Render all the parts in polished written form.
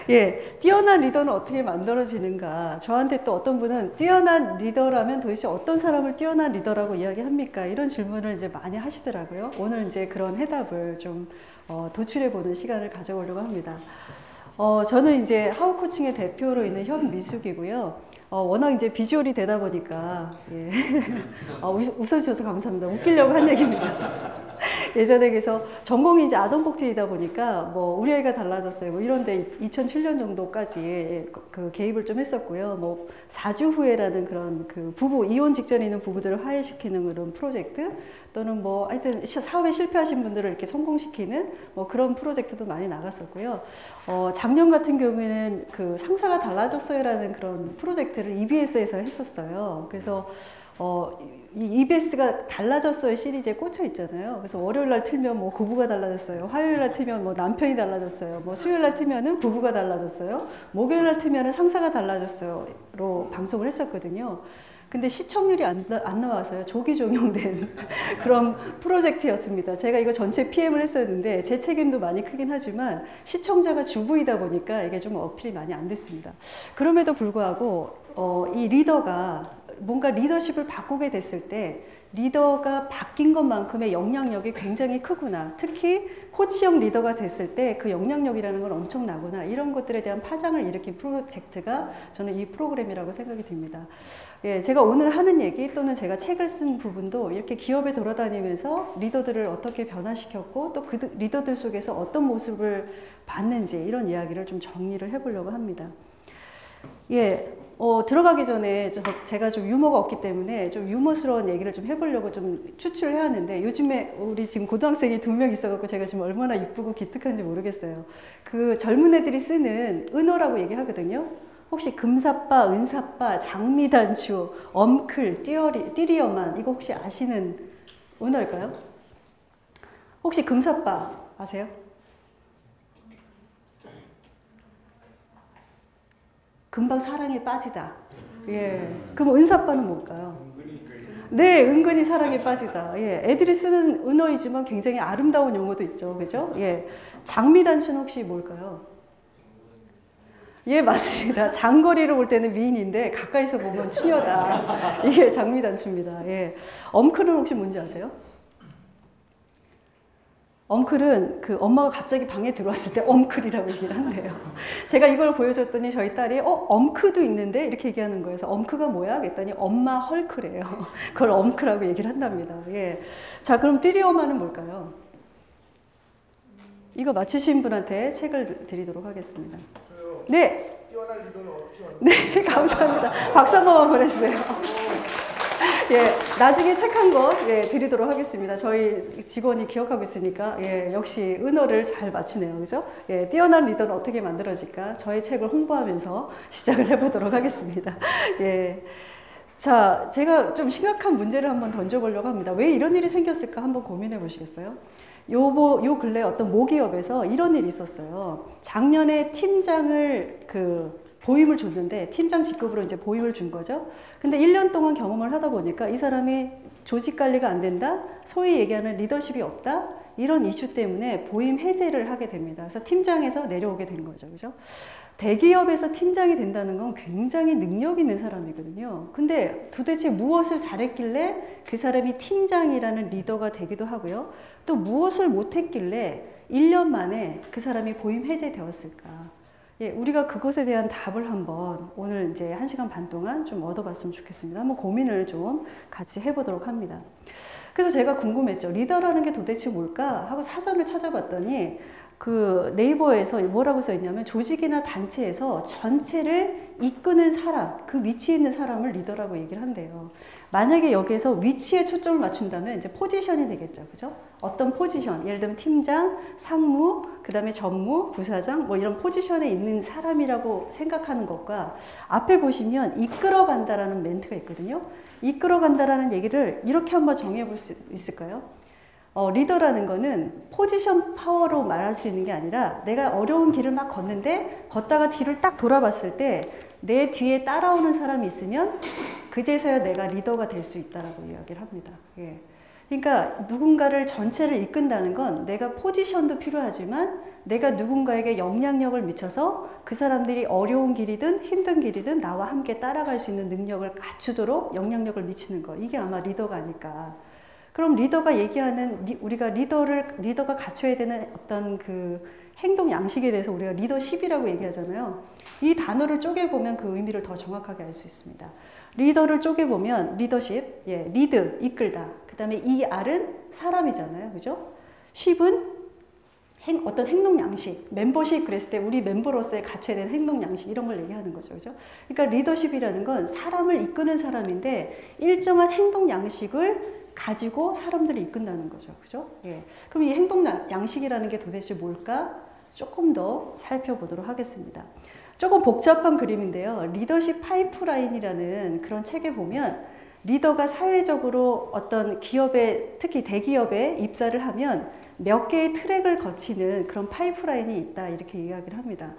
예, 뛰어난 리더는 어떻게 만들어지는가? 저한테 또 어떤 분은 뛰어난 리더라면 도대체 어떤 사람을 뛰어난 리더라고 이야기합니까? 이런 질문을 이제 많이 하시더라고요. 오늘 이제 그런 해답을 좀 도출해보는 시간을 가져보려고 합니다. 저는 이제 하우 코칭의 대표로 있는 현미숙이고요. 워낙 이제 비주얼이 되다 보니까, 예. 웃어주셔서 감사합니다. 웃기려고 한 얘기입니다. 예전에 그래서 전공이 이제 아동복지이다 보니까 뭐 우리 아이가 달라졌어요. 뭐 이런데 2007년 정도까지 그 개입을 좀 했었고요. 뭐 사주 후회라는 그런 그 부부 이혼 직전에 있는 부부들을 화해시키는 그런 프로젝트 또는 뭐 하여튼 사업에 실패하신 분들을 이렇게 성공시키는 뭐 그런 프로젝트도 많이 나갔었고요. 작년 같은 경우에는 그 상사가 달라졌어요라는 그런 프로젝트를 EBS에서 했었어요. 그래서 이 EBS가 달라졌어요 시리즈에 꽂혀 있잖아요. 그래서 월요일 날 틀면 뭐 고부가 달라졌어요. 화요일 날 틀면 뭐 남편이 달라졌어요. 뭐 수요일 날 틀면은 부부가 달라졌어요. 목요일 날 틀면은 상사가 달라졌어요로 방송을 했었거든요. 근데 시청률이 안 나와서요. 조기 종영된 그런 프로젝트였습니다. 제가 이거 전체 PM을 했었는데 제 책임도 많이 크긴 하지만 시청자가 주부이다 보니까 이게 좀 어필이 많이 안 됐습니다. 그럼에도 불구하고 이 리더가 뭔가 리더십을 바꾸게 됐을 때 리더가 바뀐 것만큼의 영향력이 굉장히 크구나. 특히 코치형 리더가 됐을 때 그 영향력이라는 건 엄청나구나. 이런 것들에 대한 파장을 일으킨 프로젝트가 저는 이 프로그램이라고 생각이 듭니다. 예, 제가 오늘 하는 얘기 또는 제가 책을 쓴 부분도 이렇게 기업에 돌아다니면서 리더들을 어떻게 변화시켰고 또 그 리더들 속에서 어떤 모습을 봤는지 이런 이야기를 좀 정리를 해보려고 합니다. 예. 들어가기 전에 제가 좀 유머가 없기 때문에 좀 유머스러운 얘기를 좀 해보려고 좀 추출을 해왔는데 요즘에 우리 지금 고등학생이 2명 있어갖고 제가 지금 얼마나 이쁘고 기특한지 모르겠어요. 그 젊은 애들이 쓰는 은어라고 얘기하거든요. 혹시 금사빠, 은사빠, 장미단추, 엄클, 띠리어만 이거 혹시 아시는 은어일까요? 혹시 금사빠 아세요? 금방 사랑에 빠지다. 예. 그럼 은사빠는 뭘까요? 네, 은근히 사랑에 빠지다. 예. 애들이 쓰는 은어이지만 굉장히 아름다운 용어도 있죠. 그죠? 예. 장미단추는 혹시 뭘까요? 예, 맞습니다. 장거리로 볼 때는 미인인데 가까이서 보면 추녀다. 이게 장미단추입니다. 예. 엄클은 혹시 뭔지 아세요? 엄클은 그 엄마가 갑자기 방에 들어왔을 때 엄클이라고 얘기를 한대요. 제가 이걸 보여줬더니 저희 딸이 엄크도 있는데 이렇게 얘기하는 거예요. 그래서 엄크가 뭐야? 그랬더니 엄마 헐크래요. 그걸 엄크라고 얘기를 한답니다. 예. 자, 그럼 띠리어마는 뭘까요? 이거 맞추신 분한테 책을 드리도록 하겠습니다. 네. 뛰어난 리더는 어떻게 네, 감사합니다. 박수 한 번만 보내주세요. 예, 나중에 책 한 권 드리도록 하겠습니다. 저희 직원이 기억하고 있으니까 역시 은어를 잘 맞추네요. 그죠? 예, 뛰어난 리더는 어떻게 만들어질까? 저의 책을 홍보하면서 시작을 해보도록 하겠습니다. 예. 자, 제가 좀 심각한 문제를 한번 던져보려고 합니다. 왜 이런 일이 생겼을까 한번 고민해 보시겠어요? 요 근래 어떤 모기업에서 이런 일이 있었어요. 작년에 팀장을 보임을 줬는데 팀장 직급으로 이제 보임을 준 거죠. 근데 1년 동안 경험을 하다 보니까 이 사람이 조직 관리가 안 된다, 소위 얘기하는 리더십이 없다, 이런 이슈 때문에 보임 해제를 하게 됩니다. 그래서 팀장에서 내려오게 된 거죠. 그죠? 대기업에서 팀장이 된다는 건 굉장히 능력 있는 사람이거든요. 근데 도대체 무엇을 잘했길래 그 사람이 팀장이라는 리더가 되기도 하고요. 또 무엇을 못했길래 1년 만에 그 사람이 보임 해제되었을까? 예, 우리가 그것에 대한 답을 한번 오늘 이제 1시간 반 동안 좀 얻어봤으면 좋겠습니다. 한번 고민을 좀 같이 해보도록 합니다. 그래서 제가 궁금했죠. 리더라는 게 도대체 뭘까? 하고 사전을 찾아봤더니 그 네이버에서 뭐라고 써 있냐면 조직이나 단체에서 전체를 이끄는 사람, 그 위치에 있는 사람을 리더라고 얘기를 한대요. 만약에 여기에서 위치에 초점을 맞춘다면 이제 포지션이 되겠죠. 그죠? 어떤 포지션, 예를 들면 팀장, 상무, 그 다음에 전무, 부사장, 뭐 이런 포지션에 있는 사람이라고 생각하는 것과 앞에 보시면 이끌어간다라는 멘트가 있거든요. 이끌어간다라는 얘기를 이렇게 한번 정해볼 수 있을까요? 리더라는 거는 포지션 파워로 말할 수 있는 게 아니라 내가 어려운 길을 막 걷는데 걷다가 뒤를 딱 돌아봤을 때 내 뒤에 따라오는 사람이 있으면 그제서야 내가 리더가 될 수 있다라고 이야기를 합니다. 예. 그러니까 누군가를 전체를 이끈다는 건 내가 포지션도 필요하지만 내가 누군가에게 영향력을 미쳐서 그 사람들이 어려운 길이든 힘든 길이든 나와 함께 따라갈 수 있는 능력을 갖추도록 영향력을 미치는 거. 이게 아마 리더가 아닐까. 그럼 리더가 얘기하는 우리가 리더가 갖춰야 되는 어떤 그 행동 양식에 대해서 우리가 리더십이라고 얘기하잖아요. 이 단어를 쪼개보면 그 의미를 더 정확하게 알 수 있습니다. 리더를 쪼개보면 리더십, 리드, 이끌다. 그 다음에 R은 사람이잖아요. 그죠? 십은 어떤 행동 양식, 멤버십 그랬을 때 우리 멤버로서의 갖춰야 되는 행동 양식 이런 걸 얘기하는 거죠. 그죠? 그러니까 리더십이라는 건 사람을 이끄는 사람인데 일정한 행동 양식을 가지고 사람들을 이끈다는 거죠. 그죠? 예. 그럼 이 행동 양식이라는 게 도대체 뭘까? 조금 더 살펴보도록 하겠습니다. 조금 복잡한 그림인데요. 리더십 파이프라인이라는 그런 책에 보면 리더가 사회적으로 어떤 기업에, 특히 대기업에 입사를 하면 몇 개의 트랙을 거치는 그런 파이프라인이 있다 이렇게 이야기를 합니다.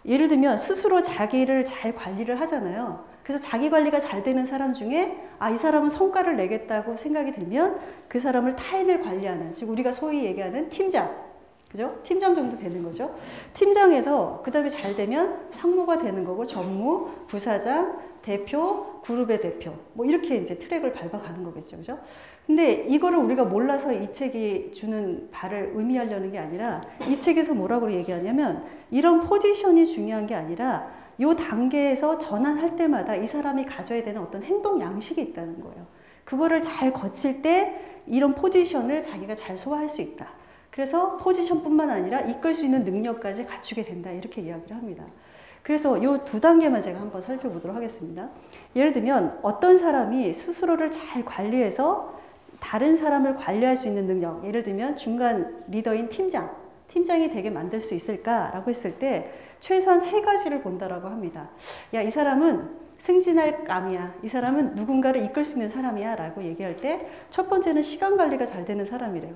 예를 들면 스스로 자기를 잘 관리를 하잖아요. 그래서 자기 관리가 잘 되는 사람 중에 이 사람은 성과를 내겠다고 생각이 들면 그 사람을 타인을 관리하는, 즉 우리가 소위 얘기하는 팀장, 그죠? 팀장 정도 되는 거죠. 팀장에서 그 다음에 잘 되면 상무가 되는 거고 전무, 부사장, 대표, 그룹의 대표 뭐 이렇게 이제 트랙을 밟아가는 거겠죠. 그죠? 근데 이거를 우리가 몰라서 이 책이 주는 바를 의미하려는 게 아니라 이 책에서 뭐라고 얘기하냐면 이런 포지션이 중요한 게 아니라 이 단계에서 전환할 때마다 이 사람이 가져야 되는 어떤 행동 양식이 있다는 거예요. 그거를 잘 거칠 때 이런 포지션을 자기가 잘 소화할 수 있다. 그래서 포지션뿐만 아니라 이끌 수 있는 능력까지 갖추게 된다. 이렇게 이야기를 합니다. 그래서 이 두 단계만 제가 한번 살펴보도록 하겠습니다. 예를 들면 어떤 사람이 스스로를 잘 관리해서 다른 사람을 관리할 수 있는 능력, 예를 들면 중간 리더인 팀장이 되게 만들 수 있을까라고 했을 때 최소한 3가지를 본다라고 합니다. 이 사람은 승진할 감이야. 이 사람은 누군가를 이끌 수 있는 사람이야 라고 얘기할 때 첫 번째는 시간 관리가 잘 되는 사람이래요.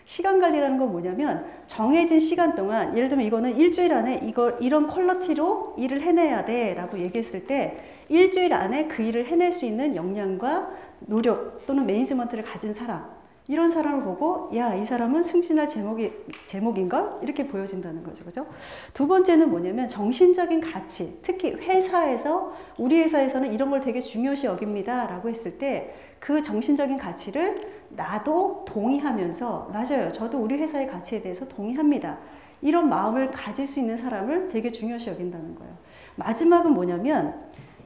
시간 관리라는 건 뭐냐면 정해진 시간 동안, 예를 들면 이거는 일주일 안에 이런 퀄리티로 일을 해내야 돼 라고 얘기했을 때 일주일 안에 그 일을 해낼 수 있는 역량과 노력 또는 매니지먼트를 가진 사람, 이런 사람을 보고 이 사람은 승진할 제목인가? 이렇게 보여진다는 거죠. 그죠? 두 번째는 뭐냐면 정신적인 가치, 특히 회사에서 우리 회사에서는 이런 걸 되게 중요시 여깁니다 라고 했을 때 그 정신적인 가치를 나도 동의하면서 맞아요. 저도 우리 회사의 가치에 대해서 동의합니다. 이런 마음을 가질 수 있는 사람을 되게 중요시 여긴다는 거예요. 마지막은 뭐냐면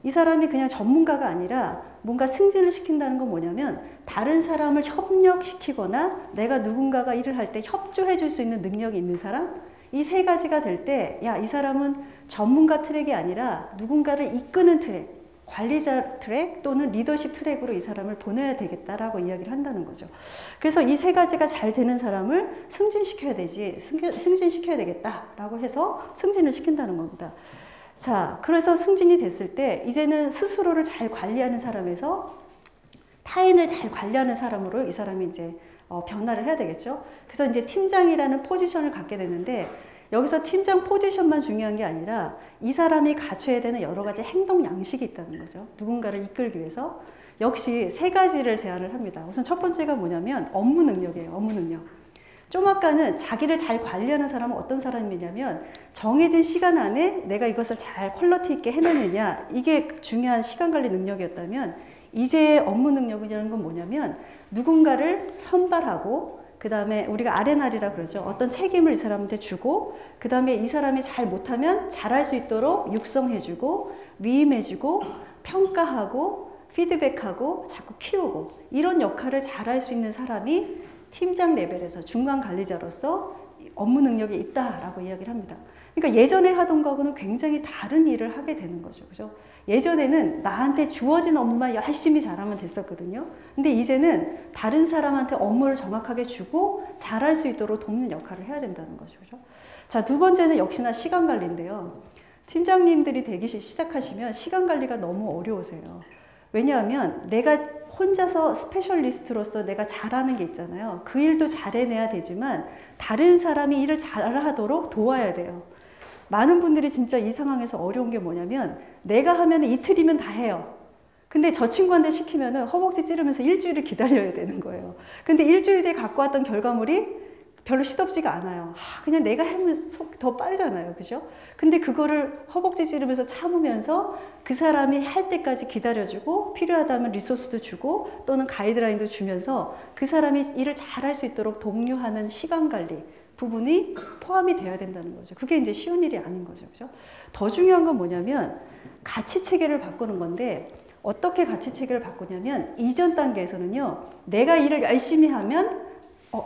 이 사람이 그냥 전문가가 아니라 뭔가 승진을 시킨다는 건 뭐냐면 다른 사람을 협력시키거나 내가 누군가가 일을 할 때 협조해 줄 수 있는 능력이 있는 사람, 이 3가지가 될 때 이 사람은 전문가 트랙이 아니라 누군가를 이끄는 트랙, 관리자 트랙 또는 리더십 트랙으로 이 사람을 보내야 되겠다라고 이야기를 한다는 거죠. 그래서 이 3가지가 잘 되는 사람을 승진시켜야 되겠다라고 해서 승진을 시킨다는 겁니다. 자, 그래서 승진이 됐을 때 이제는 스스로를 잘 관리하는 사람에서 타인을 잘 관리하는 사람으로 이 사람이 이제 변화를 해야 되겠죠. 그래서 이제 팀장이라는 포지션을 갖게 되는데 여기서 팀장 포지션만 중요한 게 아니라 이 사람이 갖춰야 되는 여러 가지 행동 양식이 있다는 거죠. 누군가를 이끌기 위해서. 역시 3가지를 제안을 합니다. 우선 첫 번째가 뭐냐면 업무 능력이에요. 업무 능력. 좀 아까는 자기를 잘 관리하는 사람은 어떤 사람이냐면 정해진 시간 안에 내가 이것을 잘 퀄리티 있게 해내느냐, 이게 중요한 시간 관리 능력이었다면 이제 업무 능력이라는 건 뭐냐면 누군가를 선발하고 그 다음에 우리가 R&R이라 그러죠. 어떤 책임을 이 사람한테 주고 그 다음에 이 사람이 잘 못하면 잘할 수 있도록 육성해주고 위임해주고 평가하고 피드백하고 자꾸 키우고 이런 역할을 잘할 수 있는 사람이 팀장 레벨에서 중간 관리자로서 업무 능력이 있다라고 이야기를 합니다. 그러니까 예전에 하던 거하고는 굉장히 다른 일을 하게 되는 거죠. 그죠? 예전에는 나한테 주어진 업무만 열심히 잘하면 됐었거든요. 근데 이제는 다른 사람한테 업무를 정확하게 주고 잘할 수 있도록 돕는 역할을 해야 된다는 거죠. 그죠? 자, 두 번째는 역시나 시간 관리인데요. 팀장님들이 되기 시작하시면 시간 관리가 너무 어려우세요. 왜냐하면 내가 혼자서 스페셜리스트로서 내가 잘하는 게 있잖아요. 그 일도 잘해내야 되지만 다른 사람이 일을 잘하도록 도와야 돼요. 많은 분들이 진짜 이 상황에서 어려운 게 뭐냐면 내가 하면 이틀이면 다 해요. 근데 저 친구한테 시키면은 허벅지 찌르면서 일주일을 기다려야 되는 거예요. 근데 일주일 뒤에 갖고 왔던 결과물이 별로 시덥지가 않아요. 그냥 내가 하면 더 빠르잖아요. 그죠? 근데 그거를 허벅지 찌르면서 참으면서 그 사람이 할 때까지 기다려주고 필요하다면 리소스도 주고 또는 가이드라인도 주면서 그 사람이 일을 잘할 수 있도록 독려하는 시간 관리 부분이 포함이 돼야 된다는 거죠. 그게 이제 쉬운 일이 아닌 거죠. 그죠? 더 중요한 건 뭐냐면 가치 체계를 바꾸는 건데 어떻게 가치 체계를 바꾸냐면 이전 단계에서는요. 내가 일을 열심히 하면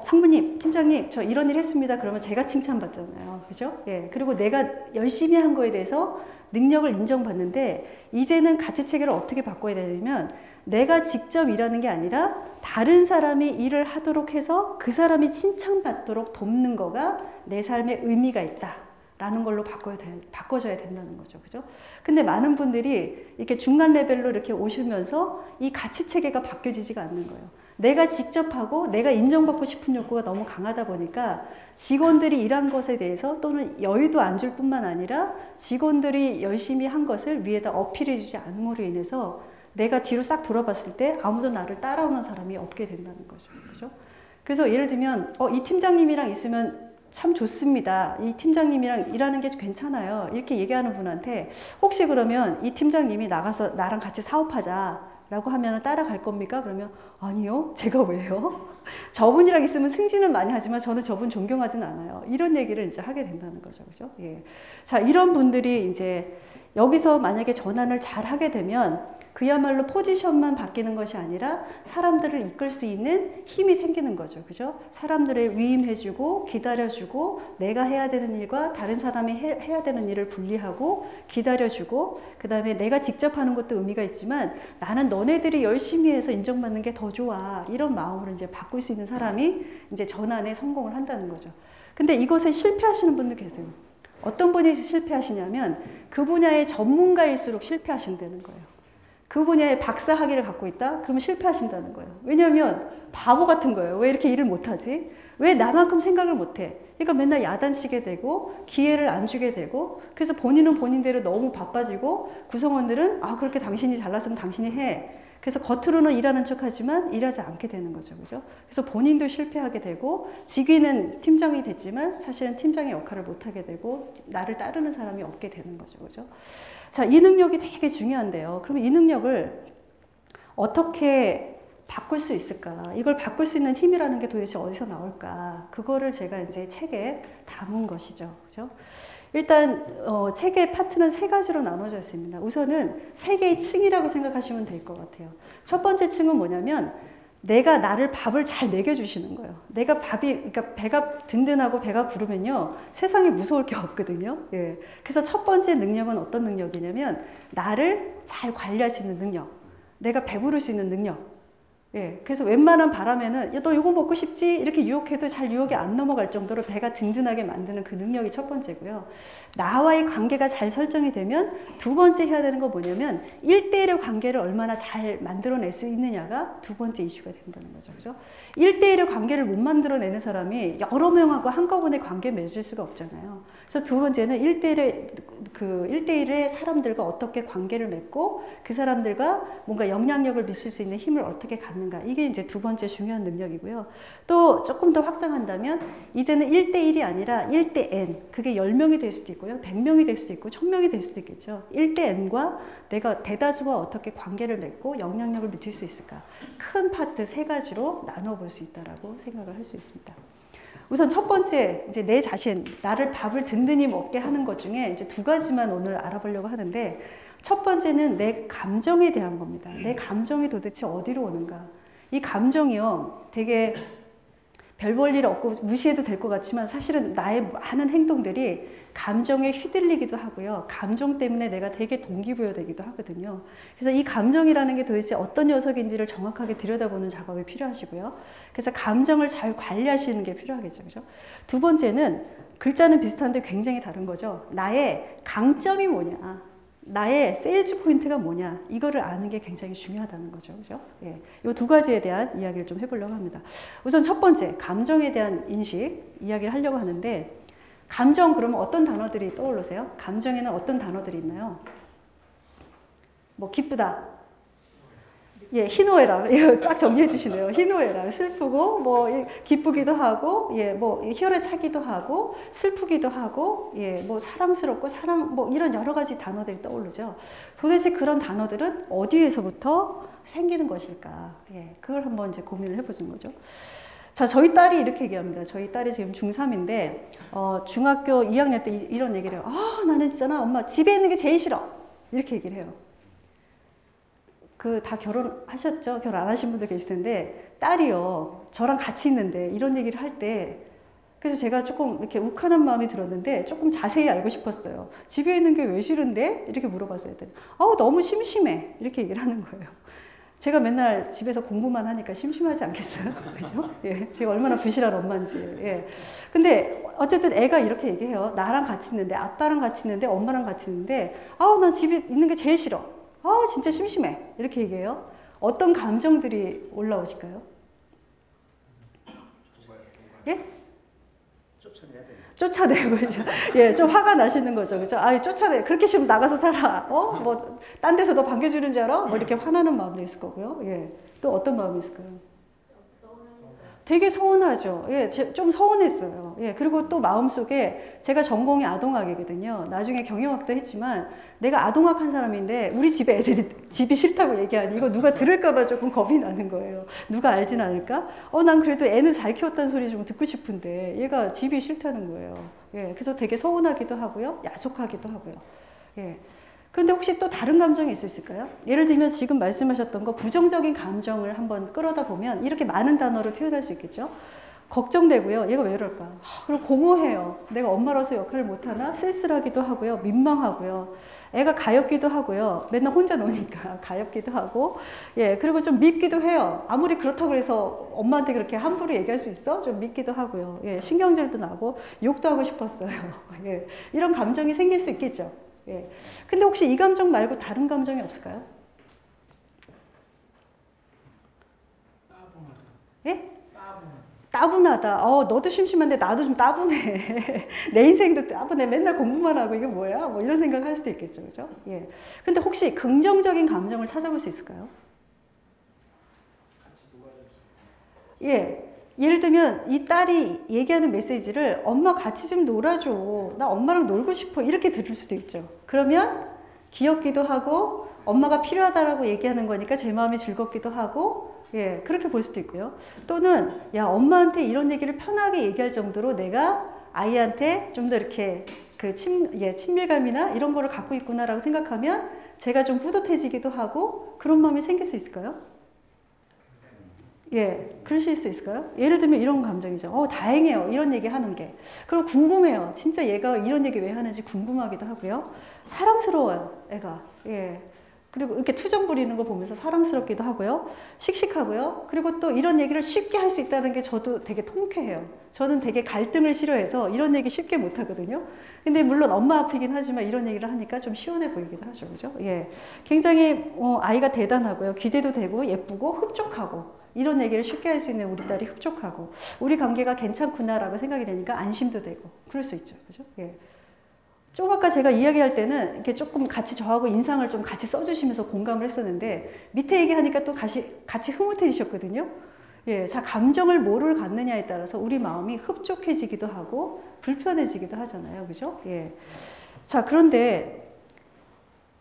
상무님, 팀장님, 저 이런 일 했습니다. 그러면 제가 칭찬받잖아요. 그죠? 예. 그리고 내가 열심히 한 거에 대해서 능력을 인정받는데, 이제는 가치 체계를 어떻게 바꿔야 되냐면, 내가 직접 일하는 게 아니라 다른 사람이 일을 하도록 해서 그 사람이 칭찬받도록 돕는 거가 내 삶에 의미가 있다. 라는 걸로 바꿔줘야 된다는 거죠. 그죠? 근데 많은 분들이 이렇게 중간 레벨로 이렇게 오시면서 이 가치 체계가 바뀌어지지가 않는 거예요. 내가 직접 하고 내가 인정받고 싶은 욕구가 너무 강하다 보니까 직원들이 일한 것에 대해서 또는 여유도 안 줄 뿐만 아니라 직원들이 열심히 한 것을 위에다 어필해 주지 않음으로 인해서 내가 뒤로 싹 돌아봤을 때 아무도 나를 따라오는 사람이 없게 된다는 거죠. 그죠? 그래서 예를 들면 이 팀장님이랑 있으면 참 좋습니다. 이 팀장님이랑 일하는 게 괜찮아요. 이렇게 얘기하는 분한테 혹시 그러면 이 팀장님이 나가서 나랑 같이 사업하자 라고 하면 따라갈 겁니까? 그러면 아니요. 제가 왜요? 저분이랑 있으면 승진은 많이 하지만 저는 저분 존경하지는 않아요. 이런 얘기를 이제 하게 된다는 거죠. 그죠? 예. 자, 이런 분들이 이제 여기서 만약에 전환을 잘 하게 되면 그야말로 포지션만 바뀌는 것이 아니라 사람들을 이끌 수 있는 힘이 생기는 거죠. 그죠? 사람들을 위임해주고 기다려주고 내가 해야 되는 일과 다른 사람이 해야 되는 일을 분리하고 기다려주고 그 다음에 내가 직접 하는 것도 의미가 있지만 나는 너네들이 열심히 해서 인정받는 게 더 좋아. 이런 마음으로 이제 바꿀 수 있는 사람이 이제 전환에 성공을 한다는 거죠. 근데 이것에 실패하시는 분도 계세요. 어떤 분이 실패하시냐면 그 분야의 전문가일수록 실패하신다는 거예요. 그 분야의 박사 학위를 갖고 있다? 그러면 실패하신다는 거예요. 왜냐하면 바보 같은 거예요. 왜 이렇게 일을 못하지? 왜 나만큼 생각을 못해? 그러니까 맨날 야단치게 되고 기회를 안 주게 되고 그래서 본인은 본인대로 너무 바빠지고 구성원들은 그렇게 당신이 잘났으면 당신이 해. 그래서 겉으로는 일하는 척하지만 일하지 않게 되는 거죠. 그죠? 그래서 본인도 실패하게 되고 직위는 팀장이 됐지만 사실은 팀장의 역할을 못하게 되고 나를 따르는 사람이 없게 되는 거죠. 그죠? 자, 이 능력이 되게 중요한데요. 그러면 이 능력을 어떻게 바꿀 수 있을까? 이걸 바꿀 수 있는 힘이라는 게 도대체 어디서 나올까? 그거를 제가 이제 책에 담은 것이죠. 그죠? 일단 책의 파트는 세 가지로 나눠져 있습니다. 우선은 세 개의 층이라고 생각하시면 될 것 같아요. 첫 번째 층은 뭐냐면 내가 나를 밥을 잘 먹여주시는 거예요. 내가 그러니까 배가 든든하고 배가 부르면요 세상에 무서울 게 없거든요. 예. 그래서 첫 번째 능력은 어떤 능력이냐면 나를 잘 관리할 수 있는 능력, 내가 배부를 수 있는 능력. 예, 그래서 웬만한 바람에는 야, 너 이거 먹고 싶지? 이렇게 유혹해도 잘 유혹이 안 넘어갈 정도로 배가 든든하게 만드는 그 능력이 첫 번째고요. 나와의 관계가 잘 설정이 되면 두 번째 해야 되는 거 뭐냐면 1대1의 관계를 얼마나 잘 만들어낼 수 있느냐가 두 번째 이슈가 된다는 거죠. 그죠? 1대1의 관계를 못 만들어내는 사람이 여러 명하고 한꺼번에 관계 맺을 수가 없잖아요. 그래서 두 번째는 1대1의 사람들과 어떻게 관계를 맺고 그 사람들과 뭔가 영향력을 미칠 수 있는 힘을 어떻게 갖는가. 이게 이제 두 번째 중요한 능력이고요. 또 조금 더 확장한다면 이제는 1대1이 아니라 1대-N. 그게 10명이 될 수도 있고요. 100명이 될 수도 있고 1000명이 될 수도 있겠죠. 1대-N과 내가 대다수와 어떻게 관계를 맺고 영향력을 미칠 수 있을까. 큰 파트 세 가지로 나눠볼 수 있다라고 생각을 할 수 있습니다. 우선 첫 번째, 이제 내 자신, 나를 밥을 든든히 먹게 하는 것 중에 이제 두 가지만 오늘 알아보려고 하는데, 첫 번째는 내 감정에 대한 겁니다. 내 감정이 도대체 어디로 오는가. 이 감정이요, 되게 별 볼 일 없고 무시해도 될 것 같지만 사실은 나의 많은 행동들이 감정에 휘둘리기도 하고요. 감정 때문에 내가 되게 동기부여되기도 하거든요. 그래서 이 감정이라는 게 도대체 어떤 녀석인지를 정확하게 들여다보는 작업이 필요하시고요. 그래서 감정을 잘 관리하시는 게 필요하겠죠. 그죠? 두 번째는 글자는 비슷한데 굉장히 다른 거죠. 나의 강점이 뭐냐. 나의 세일즈 포인트가 뭐냐. 이거를 아는 게 굉장히 중요하다는 거죠. 그죠? 예. 이 두 가지에 대한 이야기를 좀 해보려고 합니다. 우선 첫 번째, 감정에 대한 인식, 이야기를 하려고 하는데, 감정 그러면 어떤 단어들이 떠오르세요? 감정에는 어떤 단어들이 있나요? 뭐 기쁘다, 예, 희노애락. 예, 딱 정리해 주시네요. 희노애락. 슬프고, 뭐, 기쁘기도 하고, 예, 뭐, 혈에 차기도 하고, 슬프기도 하고, 예, 뭐, 사랑스럽고, 뭐, 이런 여러 가지 단어들이 떠오르죠. 도대체 그런 단어들은 어디에서부터 생기는 것일까? 예, 그걸 한번 이제 고민을 해보는 거죠. 자, 저희 딸이 이렇게 얘기합니다. 저희 딸이 지금 중3인데, 중학교 2학년 때 이런 얘기를 해요. 나는 있잖아, 엄마, 집에 있는 게 제일 싫어. 이렇게 얘기를 해요. 다 결혼하셨죠? 결혼 안 하신 분들 계실 텐데, 딸이요, 저랑 같이 있는데, 이런 얘기를 할 때, 그래서 제가 조금 이렇게 욱하는 마음이 들었는데, 조금 자세히 알고 싶었어요. 집에 있는 게 왜 싫은데? 이렇게 물어봤어요. 너무 심심해. 이렇게 얘기를 하는 거예요. 제가 맨날 집에서 공부만 하니까 심심하지 않겠어요? 그죠? 예. 제가 얼마나 부실한 엄마인지. 예. 근데 어쨌든 애가 이렇게 얘기해요. 나랑 같이 있는데, 아빠랑 같이 있는데, 엄마랑 같이 있는데, 난 집에 있는 게 제일 싫어. 진짜 심심해. 이렇게 얘기해요. 어떤 감정들이 올라오실까요? 예? 쫓아내고, 예, 좀 화가 나시는 거죠. 그죠? 쫓아내. 그렇게 싫으면 나가서 살아. 뭐, 딴 데서 너 반겨주는 줄 알아? 뭐, 이렇게 화나는 마음도 있을 거고요. 예. 또 어떤 마음이 있을까요? 되게 서운하죠. 예, 좀 서운했어요. 예, 그리고 또 마음속에 제가 전공이 아동학이거든요. 나중에 경영학도 했지만 내가 아동학 한 사람인데 우리 집에 애들이 집이 싫다고 얘기하니 이거 누가 들을까봐 조금 겁이 나는 거예요. 누가 알진 않을까? 난 그래도 애는 잘 키웠다는 소리 좀 듣고 싶은데 얘가 집이 싫다는 거예요. 예, 그래서 되게 서운하기도 하고요. 야속하기도 하고요. 예. 그런데 혹시 또 다른 감정이 있으실까요? 예를 들면 지금 말씀하셨던 거 부정적인 감정을 한번 끌어다 보면 이렇게 많은 단어로 표현할 수 있겠죠. 걱정되고요. 얘가 왜 이럴까? 그리고 공허해요. 내가 엄마로서 역할을 못하나? 쓸쓸하기도 하고요. 민망하고요. 애가 가엾기도 하고요. 맨날 혼자 노니까 가엾기도 하고, 예, 그리고 좀 밉기도 해요. 아무리 그렇다고 해서 엄마한테 그렇게 함부로 얘기할 수 있어? 좀 밉기도 하고요. 예, 신경질도 나고 욕도 하고 싶었어요. 예, 이런 감정이 생길 수 있겠죠. 예. 근데 혹시 이 감정 말고 다른 감정이 없을까요? 예? 따분하다. 너도 심심한데 나도 좀 따분해. 내 인생도 따분해. 맨날 공부만 하고 이게 뭐야? 뭐 이런 생각을 할 수도 있겠죠. 그죠? 예. 근데 혹시 긍정적인 감정을 찾아볼 수 있을까요? 예. 예를 들면 이 딸이 얘기하는 메시지를 엄마 같이 좀 놀아줘. 나 엄마랑 놀고 싶어. 이렇게 들을 수도 있죠. 그러면 귀엽기도 하고 엄마가 필요하다라고 얘기하는 거니까 제 마음이 즐겁기도 하고 예, 그렇게 볼 수도 있고요. 또는 야, 엄마한테 이런 얘기를 편하게 얘기할 정도로 내가 아이한테 좀 더 이렇게 친밀감이나 이런 거를 갖고 있구나라고 생각하면 제가 좀 뿌듯해지기도 하고 그런 마음이 생길 수 있을까요? 예, 그러실 수 있을까요? 예를 들면 이런 감정이죠. 다행이에요. 이런 얘기 하는 게. 그리고 궁금해요. 진짜 얘가 이런 얘기 왜 하는지 궁금하기도 하고요. 사랑스러워요, 애가. 예. 그리고 이렇게 투정 부리는 거 보면서 사랑스럽기도 하고요. 씩씩하고요. 그리고 또 이런 얘기를 쉽게 할 수 있다는 게 저도 되게 통쾌해요. 저는 되게 갈등을 싫어해서 이런 얘기 쉽게 못 하거든요. 근데 물론 엄마 앞이긴 하지만 이런 얘기를 하니까 좀 시원해 보이기도 하죠. 그죠? 예. 굉장히 아이가 대단하고요. 기대도 되고 예쁘고 흡족하고 이런 얘기를 쉽게 할 수 있는 우리 딸이 흡족하고 우리 관계가 괜찮구나라고 생각이 되니까 안심도 되고 그럴 수 있죠. 그죠? 예. 좀 아까 제가 이야기할 때는 이렇게 조금 같이 저하고 인상을 좀 같이 써주시면서 공감을 했었는데 밑에 얘기하니까 또 같이 흐뭇해지셨거든요. 예, 자, 감정을 뭐를 갖느냐에 따라서 우리 마음이 흡족해지기도 하고 불편해지기도 하잖아요. 그죠? 예. 자, 그런데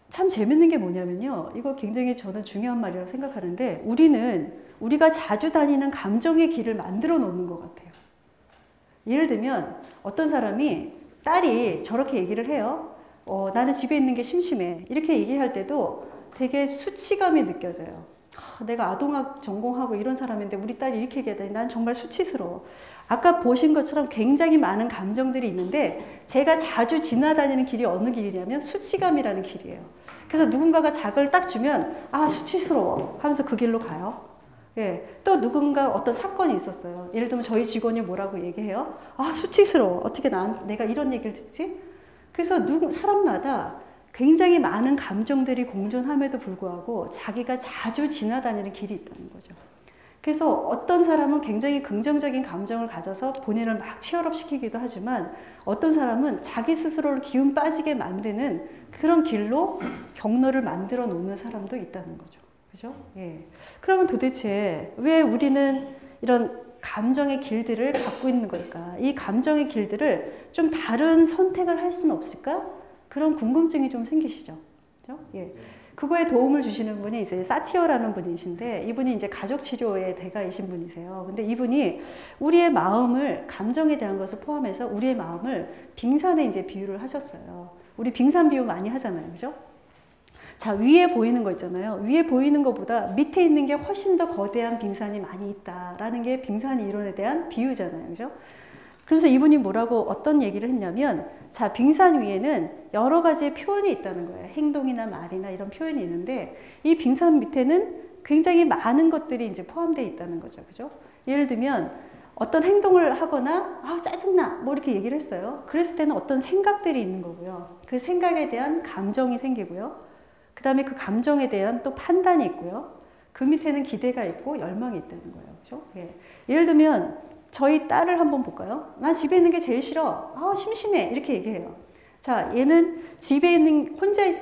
참 재밌는 게 뭐냐면요. 이거 굉장히 저는 중요한 말이라고 생각하는데 우리가 자주 다니는 감정의 길을 만들어 놓는 것 같아요. 예를 들면 어떤 사람이 딸이 저렇게 얘기를 해요. 나는 집에 있는 게 심심해. 이렇게 얘기할 때도 되게 수치감이 느껴져요. 내가 아동학 전공하고 이런 사람인데 우리 딸이 이렇게 얘기하다니 난 정말 수치스러워. 아까 보신 것처럼 굉장히 많은 감정들이 있는데 제가 자주 지나다니는 길이 어느 길이냐면 수치감이라는 길이에요. 그래서 누군가가 자극을 딱 주면 수치스러워 하면서 그 길로 가요. 예, 또 누군가 어떤 사건이 있었어요. 예를 들면 저희 직원이 뭐라고 얘기해요? 수치스러워. 어떻게 내가 이런 얘기를 듣지? 그래서 사람마다 굉장히 많은 감정들이 공존함에도 불구하고 자기가 자주 지나다니는 길이 있다는 거죠. 그래서 어떤 사람은 굉장히 긍정적인 감정을 가져서 본인을 막 치열업시키기도 하지만 어떤 사람은 자기 스스로를 기운 빠지게 만드는 그런 길로 경로를 만들어 놓는 사람도 있다는 거죠. 그죠? 예. 그러면 도대체 왜 우리는 이런 감정의 길들을 갖고 있는 걸까? 이 감정의 길들을 좀 다른 선택을 할 수는 없을까? 그런 궁금증이 좀 생기시죠? 그죠? 예. 그거에 도움을 주시는 분이 이제 사티어라는 분이신데, 이분이 이제 가족 치료의 대가이신 분이세요. 근데 이분이 우리의 마음을, 감정에 대한 것을 포함해서 우리의 마음을 빙산에 이제 비유를 하셨어요. 우리 빙산 비유 많이 하잖아요. 그죠? 자, 위에 보이는 거 있잖아요. 위에 보이는 것보다 밑에 있는 게 훨씬 더 거대한 빙산이 많이 있다라는 게 빙산 이론에 대한 비유잖아요. 그죠? 그래서 이분이 뭐라고 어떤 얘기를 했냐면, 자, 빙산 위에는 여러 가지의 표현이 있다는 거예요. 행동이나 말이나 이런 표현이 있는데, 이 빙산 밑에는 굉장히 많은 것들이 이제 포함되어 있다는 거죠. 그죠? 예를 들면 어떤 행동을 하거나 아, 짜증나 뭐 이렇게 얘기를 했어요. 그랬을 때는 어떤 생각들이 있는 거고요. 그 생각에 대한 감정이 생기고요. 그 다음에 그 감정에 대한 또 판단이 있고요. 그 밑에는 기대가 있고 열망이 있다는 거예요. 그죠? 예. 예를 들면 저희 딸을 한번 볼까요? 난 집에 있는 게 제일 싫어. 아, 심심해. 이렇게 얘기해요. 자, 얘는 집에 있는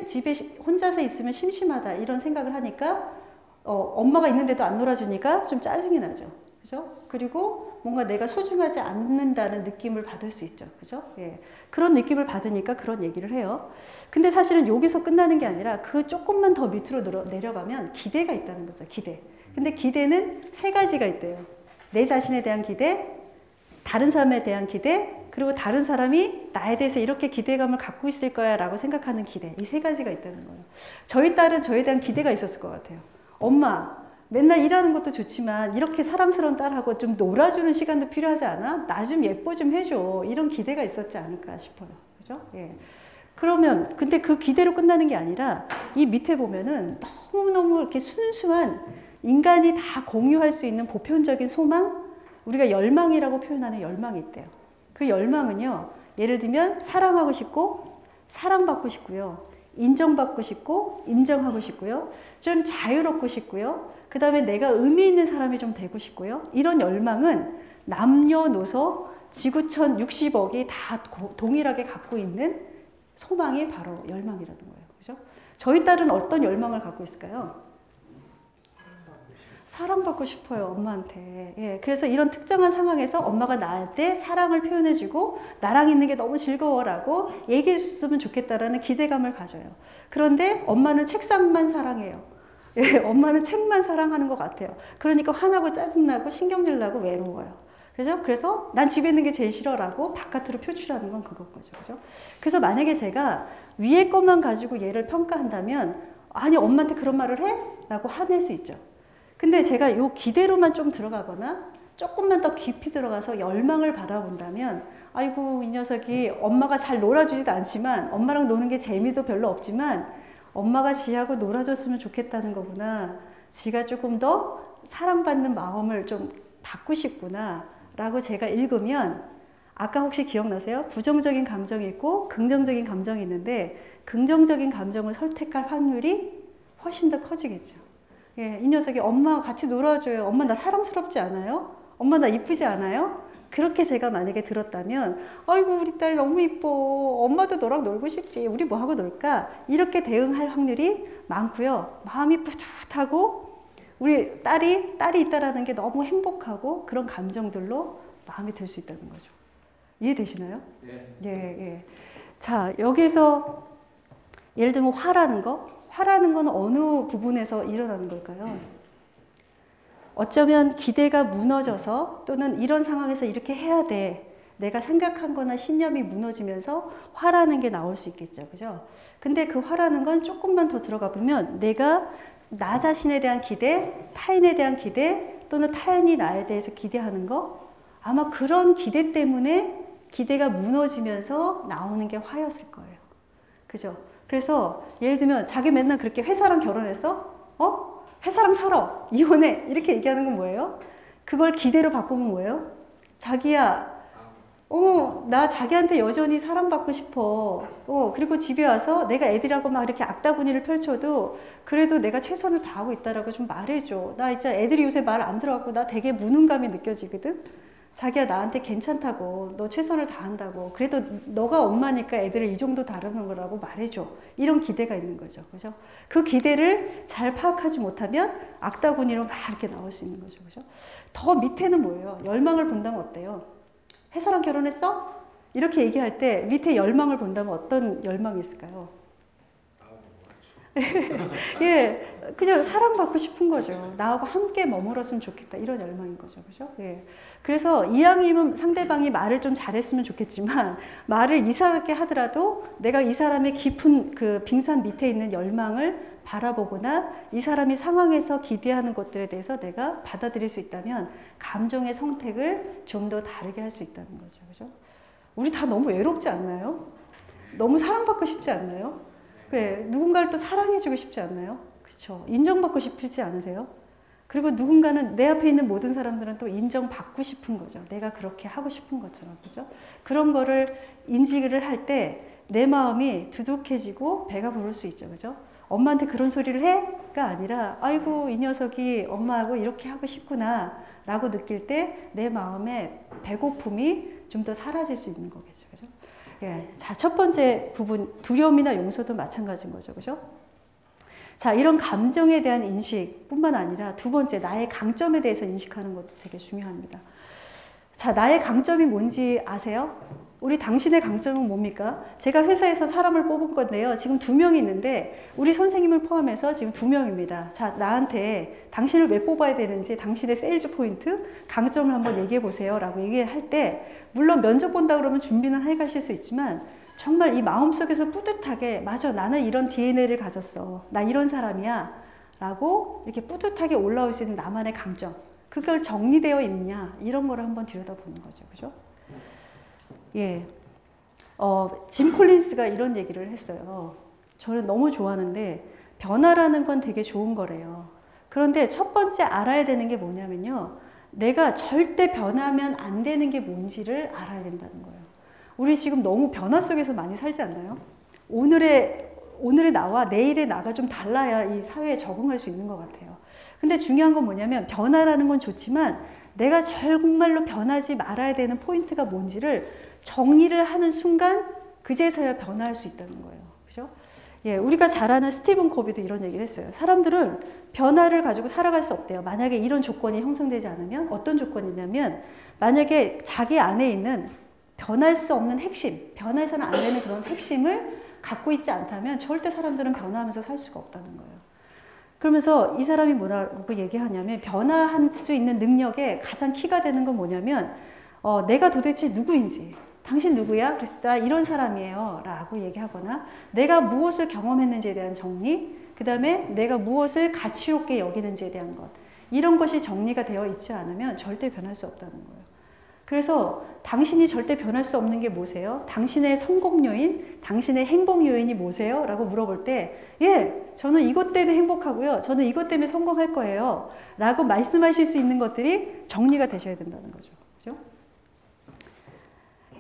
집에 혼자서 있으면 심심하다 이런 생각을 하니까 엄마가 있는데도 안 놀아주니까 좀 짜증이 나죠. 그죠? 그리고 뭔가 내가 소중하지 않는다는 느낌을 받을 수 있죠. 그죠? 예. 그런 느낌을 받으니까 그런 얘기를 해요. 근데 사실은 여기서 끝나는 게 아니라 그 조금만 더 밑으로 내려가면 기대가 있다는 거죠. 기대. 근데 기대는 세 가지가 있대요. 내 자신에 대한 기대, 다른 사람에 대한 기대, 그리고 다른 사람이 나에 대해서 이렇게 기대감을 갖고 있을 거야 라고 생각하는 기대. 이 세 가지가 있다는 거예요. 저희 딸은 저에 대한 기대가 있었을 것 같아요. 엄마, 맨날 일하는 것도 좋지만 이렇게 사랑스러운 딸하고 좀 놀아주는 시간도 필요하지 않아? 나 좀 예뻐 좀 해줘. 이런 기대가 있었지 않을까 싶어요. 그죠? 예. 그러면 근데 그 기대로 끝나는 게 아니라 이 밑에 보면은 너무너무 이렇게 순수한 인간이 다 공유할 수 있는 보편적인 소망, 우리가 열망이라고 표현하는 열망이 있대요. 그 열망은요, 예를 들면 사랑하고 싶고 사랑받고 싶고요, 인정받고 싶고 인정하고 싶고요, 좀 자유롭고 싶고요, 그 다음에 내가 의미 있는 사람이 좀 되고 싶고요. 이런 열망은 남녀노소 지구촌 60억이 다 동일하게 갖고 있는 소망이 바로 열망이라는 거예요. 그죠? 저희 딸은 어떤 열망을 갖고 있을까요? 사랑받고 싶어요, 엄마한테. 예, 그래서 이런 특정한 상황에서 엄마가 나한테 사랑을 표현해주고 나랑 있는 게 너무 즐거워라고 얘기해줬으면 좋겠다라는 기대감을 가져요. 그런데 엄마는 책상만 사랑해요. 예, 엄마는 책만 사랑하는 것 같아요. 그러니까 화나고 짜증나고 신경질 나고 외로워요. 그죠? 그래서 난 집에 있는 게 제일 싫어라고 바깥으로 표출하는 건 그것 거죠. 그죠? 그래서 만약에 제가 위에 것만 가지고 얘를 평가한다면, 아니, 엄마한테 그런 말을 해? 라고 화낼 수 있죠. 근데 제가 요 기대로만 좀 들어가거나 조금만 더 깊이 들어가서 열망을 바라본다면, 아이고, 이 녀석이 엄마가 잘 놀아주지도 않지만 엄마랑 노는 게 재미도 별로 없지만 엄마가 지하고 놀아줬으면 좋겠다는 거구나. 지가 조금 더 사랑받는 마음을 좀 받고 싶구나 라고 제가 읽으면, 아까 혹시 기억나세요? 부정적인 감정이 있고 긍정적인 감정이 있는데 긍정적인 감정을 선택할 확률이 훨씬 더 커지겠죠. 예, 이 녀석이 엄마 같이 놀아줘요. 엄마 나 사랑스럽지 않아요? 엄마 나 이쁘지 않아요? 그렇게 제가 만약에 들었다면, 아이고 우리 딸 너무 이뻐. 엄마도 너랑 놀고 싶지. 우리 뭐 하고 놀까? 이렇게 대응할 확률이 많고요. 마음이 뿌듯하고 우리 딸이 있다라는 게 너무 행복하고 그런 감정들로 마음이 들 수 있다는 거죠. 이해되시나요? 네. 예, 예. 자, 여기서 예를 들면 화라는 거. 화라는 건 어느 부분에서 일어나는 걸까요? 어쩌면 기대가 무너져서, 또는 이런 상황에서 이렇게 해야 돼. 내가 생각한 거나 신념이 무너지면서 화라는 게 나올 수 있겠죠. 그죠? 근데 그 화라는 건 조금만 더 들어가 보면 내가 나 자신에 대한 기대, 타인에 대한 기대, 또는 타인이 나에 대해서 기대하는 거, 아마 그런 기대 때문에 기대가 무너지면서 나오는 게 화였을 거예요. 그죠? 그래서 예를 들면 자기 맨날 그렇게 회사랑 결혼했어? 회사랑 살아. 이혼해. 이렇게 얘기하는 건 뭐예요? 그걸 기대로 바꾸면 뭐예요? 자기야, 나 자기한테 여전히 사랑받고 싶어. 그리고 집에 와서 내가 애들하고 막 이렇게 악다구니를 펼쳐도 그래도 내가 최선을 다하고 있다라고 좀 말해줘. 나 진짜 애들이 요새 말 안 들어갖고 나 되게 무능감이 느껴지거든. 자기야 나한테 괜찮다고, 너 최선을 다한다고, 그래도 너가 엄마니까 애들을 이 정도 다루는 거라고 말해줘. 이런 기대가 있는 거죠. 그죠? 그 기대를 잘 파악하지 못하면 악다구니로 막 이렇게 나올 수 있는 거죠. 그죠? 더 밑에는 뭐예요? 열망을 본다면 어때요? 회사랑 결혼했어? 이렇게 얘기할 때 밑에 열망을 본다면 어떤 열망이 있을까요? 예, 그냥 사랑받고 싶은 거죠. 나하고 함께 머물렀으면 좋겠다. 이런 열망인 거죠. 그죠? 예. 그래서 이왕이면 상대방이 말을 좀 잘했으면 좋겠지만, 말을 이상하게 하더라도 내가 이 사람의 깊은 그 빙산 밑에 있는 열망을 바라보거나 이 사람이 상황에서 기대하는 것들에 대해서 내가 받아들일 수 있다면 감정의 선택을 좀 더 다르게 할 수 있다는 거죠. 그죠? 우리 다 너무 외롭지 않나요? 너무 사랑받고 싶지 않나요? 네, 누군가를 또 사랑해주고 싶지 않나요? 그렇죠. 인정받고 싶지 않으세요? 그리고 누군가는 내 앞에 있는 모든 사람들은 또 인정받고 싶은 거죠. 내가 그렇게 하고 싶은 것처럼. 그죠? 그런 거를 인지를 할 때 내 마음이 두둑해지고 배가 부를 수 있죠. 그죠? 엄마한테 그런 소리를 해?가 아니라 아이고 이 녀석이 엄마하고 이렇게 하고 싶구나 라고 느낄 때 내 마음의 배고픔이 좀 더 사라질 수 있는 거겠죠. 그죠? 예. 자, 첫 번째 부분, 두려움이나 용서도 마찬가지인 거죠. 그죠? 자, 이런 감정에 대한 인식뿐만 아니라 두 번째, 나의 강점에 대해서 인식하는 것도 되게 중요합니다. 자, 나의 강점이 뭔지 아세요? 우리 당신의 강점은 뭡니까? 제가 회사에서 사람을 뽑은 건데요. 지금 2명이 있는데 우리 선생님을 포함해서 지금 2명입니다. 자, 나한테 당신을 왜 뽑아야 되는지 당신의 세일즈 포인트, 강점을 한번 얘기해 보세요 라고 얘기할 때 물론 면접 본다 그러면 준비는 해 가실 수 있지만 정말 이 마음속에서 뿌듯하게 맞아 나는 이런 DNA를 가졌어. 나 이런 사람이야 라고 이렇게 뿌듯하게 올라올 수 있는 나만의 강점 그걸 정리되어 있느냐 이런 거를 한번 들여다보는 거죠. 그죠? 예, 짐 콜린스가 이런 얘기를 했어요. 저는 너무 좋아하는데 변화라는 건 되게 좋은 거래요. 그런데 첫 번째 알아야 되는 게 뭐냐면요. 내가 절대 변하면 안 되는 게 뭔지를 알아야 된다는 거예요. 우리 지금 너무 변화 속에서 많이 살지 않나요? 오늘의 나와 내일의 나가 좀 달라야 이 사회에 적응할 수 있는 것 같아요. 근데 중요한 건 뭐냐면 변화라는 건 좋지만 내가 정말로 변하지 말아야 되는 포인트가 뭔지를 정리를 하는 순간 그제서야 변화할 수 있다는 거예요. 그죠? 예, 우리가 잘 아는 스티븐 코비도 이런 얘기를 했어요. 사람들은 변화를 가지고 살아갈 수 없대요. 만약에 이런 조건이 형성되지 않으면 어떤 조건이냐면 만약에 자기 안에 있는 변할 수 없는 핵심, 변해서는 안 되는 그런 핵심을 갖고 있지 않다면 절대 사람들은 변화하면서 살 수가 없다는 거예요. 그러면서 이 사람이 뭐라고 얘기하냐면 변화할 수 있는 능력의 가장 키가 되는 건 뭐냐면 내가 도대체 누구인지 당신 누구야? 그래서 나 이런 사람이에요 라고 얘기하거나 내가 무엇을 경험했는지에 대한 정리 그 다음에 내가 무엇을 가치롭게 여기는지에 대한 것 이런 것이 정리가 되어 있지 않으면 절대 변할 수 없다는 거예요. 그래서 당신이 절대 변할 수 없는 게 뭐세요? 당신의 성공 요인, 당신의 행복 요인이 뭐세요? 라고 물어볼 때 예, 저는 이것 때문에 행복하고요. 저는 이것 때문에 성공할 거예요. 라고 말씀하실 수 있는 것들이 정리가 되셔야 된다는 거죠. 그죠?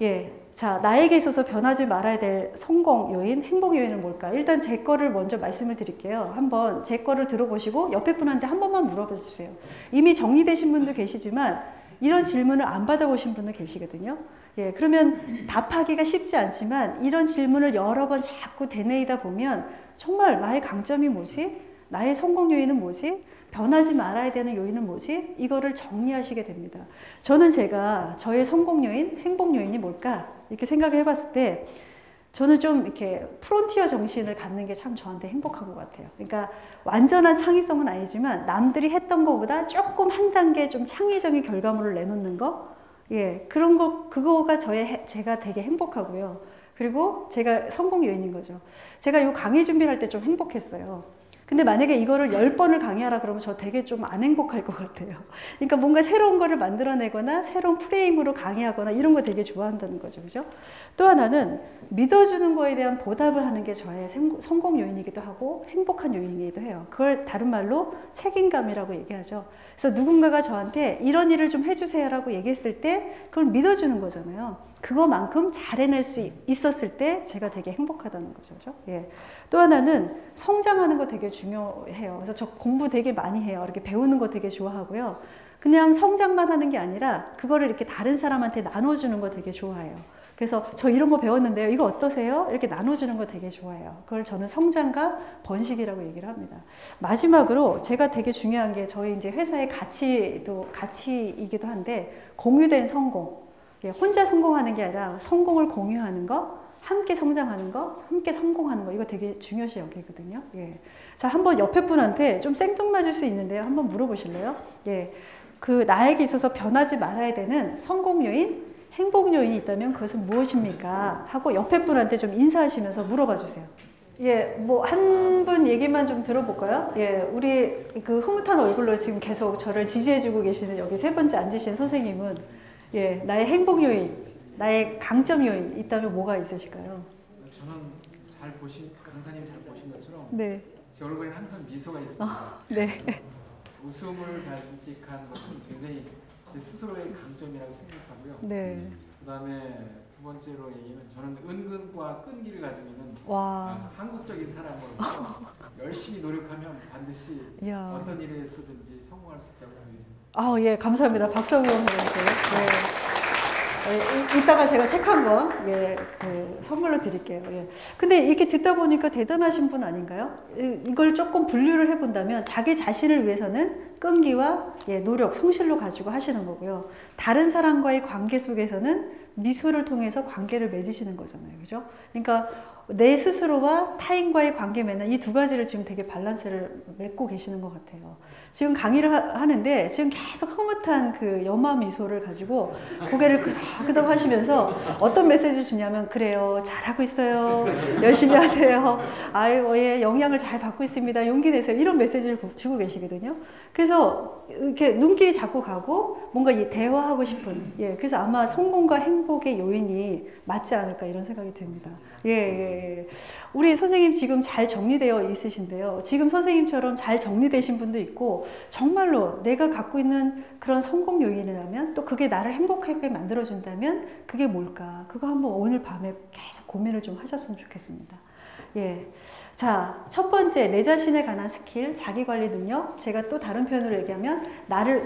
예, 자, 나에게 있어서 변하지 말아야 될 성공 요인, 행복 요인은 뭘까? 일단 제 거를 먼저 말씀을 드릴게요. 한번 제 거를 들어보시고 옆에 분한테 한 번만 물어봐 주세요. 이미 정리되신 분도 계시지만 이런 질문을 안 받아보신 분도 계시거든요. 예, 그러면 답하기가 쉽지 않지만 이런 질문을 여러 번 자꾸 되뇌이다 보면 정말 나의 강점이 뭐지? 나의 성공 요인은 뭐지? 변하지 말아야 되는 요인은 뭐지? 이거를 정리하시게 됩니다. 저는 제가 저의 성공 요인, 행복 요인이 뭘까? 이렇게 생각을 해봤을 때 저는 좀 이렇게 프론티어 정신을 갖는 게 참 저한테 행복한 것 같아요. 그러니까 완전한 창의성은 아니지만 남들이 했던 것보다 조금 한 단계 좀 창의적인 결과물을 내놓는 거, 예, 그런 거, 그거가 제가 되게 행복하고요. 그리고 제가 성공 요인인 거죠. 제가 이 강의 준비를 할 때 좀 행복했어요. 근데 만약에 이거를 10번을 강의하라 그러면 저 되게 좀 안 행복할 것 같아요. 그러니까 뭔가 새로운 거를 만들어내거나 새로운 프레임으로 강의하거나 이런 거 되게 좋아한다는 거죠. 그죠? 또 하나는 믿어주는 거에 대한 보답을 하는 게 저의 성공 요인이기도 하고 행복한 요인이기도 해요. 그걸 다른 말로 책임감이라고 얘기하죠. 그래서 누군가가 저한테 이런 일을 좀 해주세요라고 얘기했을 때 그걸 믿어주는 거잖아요. 그거만큼 잘 해낼 수 있었을 때 제가 되게 행복하다는 거죠. 그죠? 예. 또 하나는 성장하는 거 되게 중요해요. 그래서 저 공부 되게 많이 해요. 이렇게 배우는 거 되게 좋아하고요. 그냥 성장만 하는 게 아니라 그거를 이렇게 다른 사람한테 나눠주는 거 되게 좋아해요. 그래서 저 이런 거 배웠는데요. 이거 어떠세요? 이렇게 나눠주는 거 되게 좋아해요. 그걸 저는 성장과 번식이라고 얘기를 합니다. 마지막으로 제가 되게 중요한 게 저희 이제 회사의 가치이기도 한데 공유된 성공. 혼자 성공하는 게 아니라 성공을 공유하는 거, 함께 성장하는 거, 함께 성공하는 거, 이거 되게 중요시 여기거든요. 예. 자, 한번 옆에 분한테 좀 생뚱맞을 수 있는데요. 한번 물어보실래요? 예. 그 나에게 있어서 변하지 말아야 되는 성공 요인, 행복 요인이 있다면 그것은 무엇입니까? 하고 옆에 분한테 좀 인사하시면서 물어봐 주세요. 예, 뭐 한 분 얘기만 좀 들어볼까요? 예, 우리 그 흐뭇한 얼굴로 지금 계속 저를 지지해주고 계시는 여기 세 번째 앉으신 선생님은 예, 나의 행복 요인, 나의 강점 요인 있다면 뭐가 있으실까요? 저는 강사님 잘 보신 것처럼 네. 제 얼굴에 항상 미소가 있습니다. 네. 웃음을 간직한 것은 굉장히 제 스스로의 강점이라고 생각하고요. 네. 그 다음에 두 번째로 얘기는 저는 은근과 끈기를 가지고 있는 한국적인 사람으로서 열심히 노력하면 반드시 이야. 어떤 일에서든지 성공할 수 있다고 생각합니다. 아, 예, 감사합니다. 박성우 선생님께. 예, 이따가 제가 책 한 권, 예, 그 선물로 드릴게요. 예. 근데 이렇게 듣다 보니까 대단하신 분 아닌가요? 이걸 조금 분류를 해본다면 자기 자신을 위해서는 끈기와 예, 노력, 성실로 가지고 하시는 거고요. 다른 사람과의 관계 속에서는 미소를 통해서 관계를 맺으시는 거잖아요. 그죠? 그러니까 내 스스로와 타인과의 관계 맺는 이 두 가지를 지금 되게 밸런스를 맺고 계시는 것 같아요. 지금 강의를 하는데 지금 계속 흐뭇한 그 염화 미소를 가지고 고개를 끄덕끄덕 하시면서 어떤 메시지를 주냐면 그래요. 잘하고 있어요. 열심히 하세요. 아유, 예, 영향을 잘 받고 있습니다. 용기 내세요. 이런 메시지를 주고 계시거든요. 그래서 이렇게 눈길이 자꾸 가고 뭔가 이 대화하고 싶은 예, 그래서 아마 성공과 행복의 요인이 맞지 않을까 이런 생각이 듭니다. 예. 우리 선생님 지금 잘 정리되어 있으신데요. 지금 선생님처럼 잘 정리되신 분도 있고 정말로 내가 갖고 있는 그런 성공 요인이라면 또 그게 나를 행복하게 만들어준다면 그게 뭘까? 그거 한번 오늘 밤에 계속 고민을 좀 하셨으면 좋겠습니다. 예. 자, 첫 번째, 내 자신에 관한 스킬, 자기관리 능력. 제가 또 다른 표현으로 얘기하면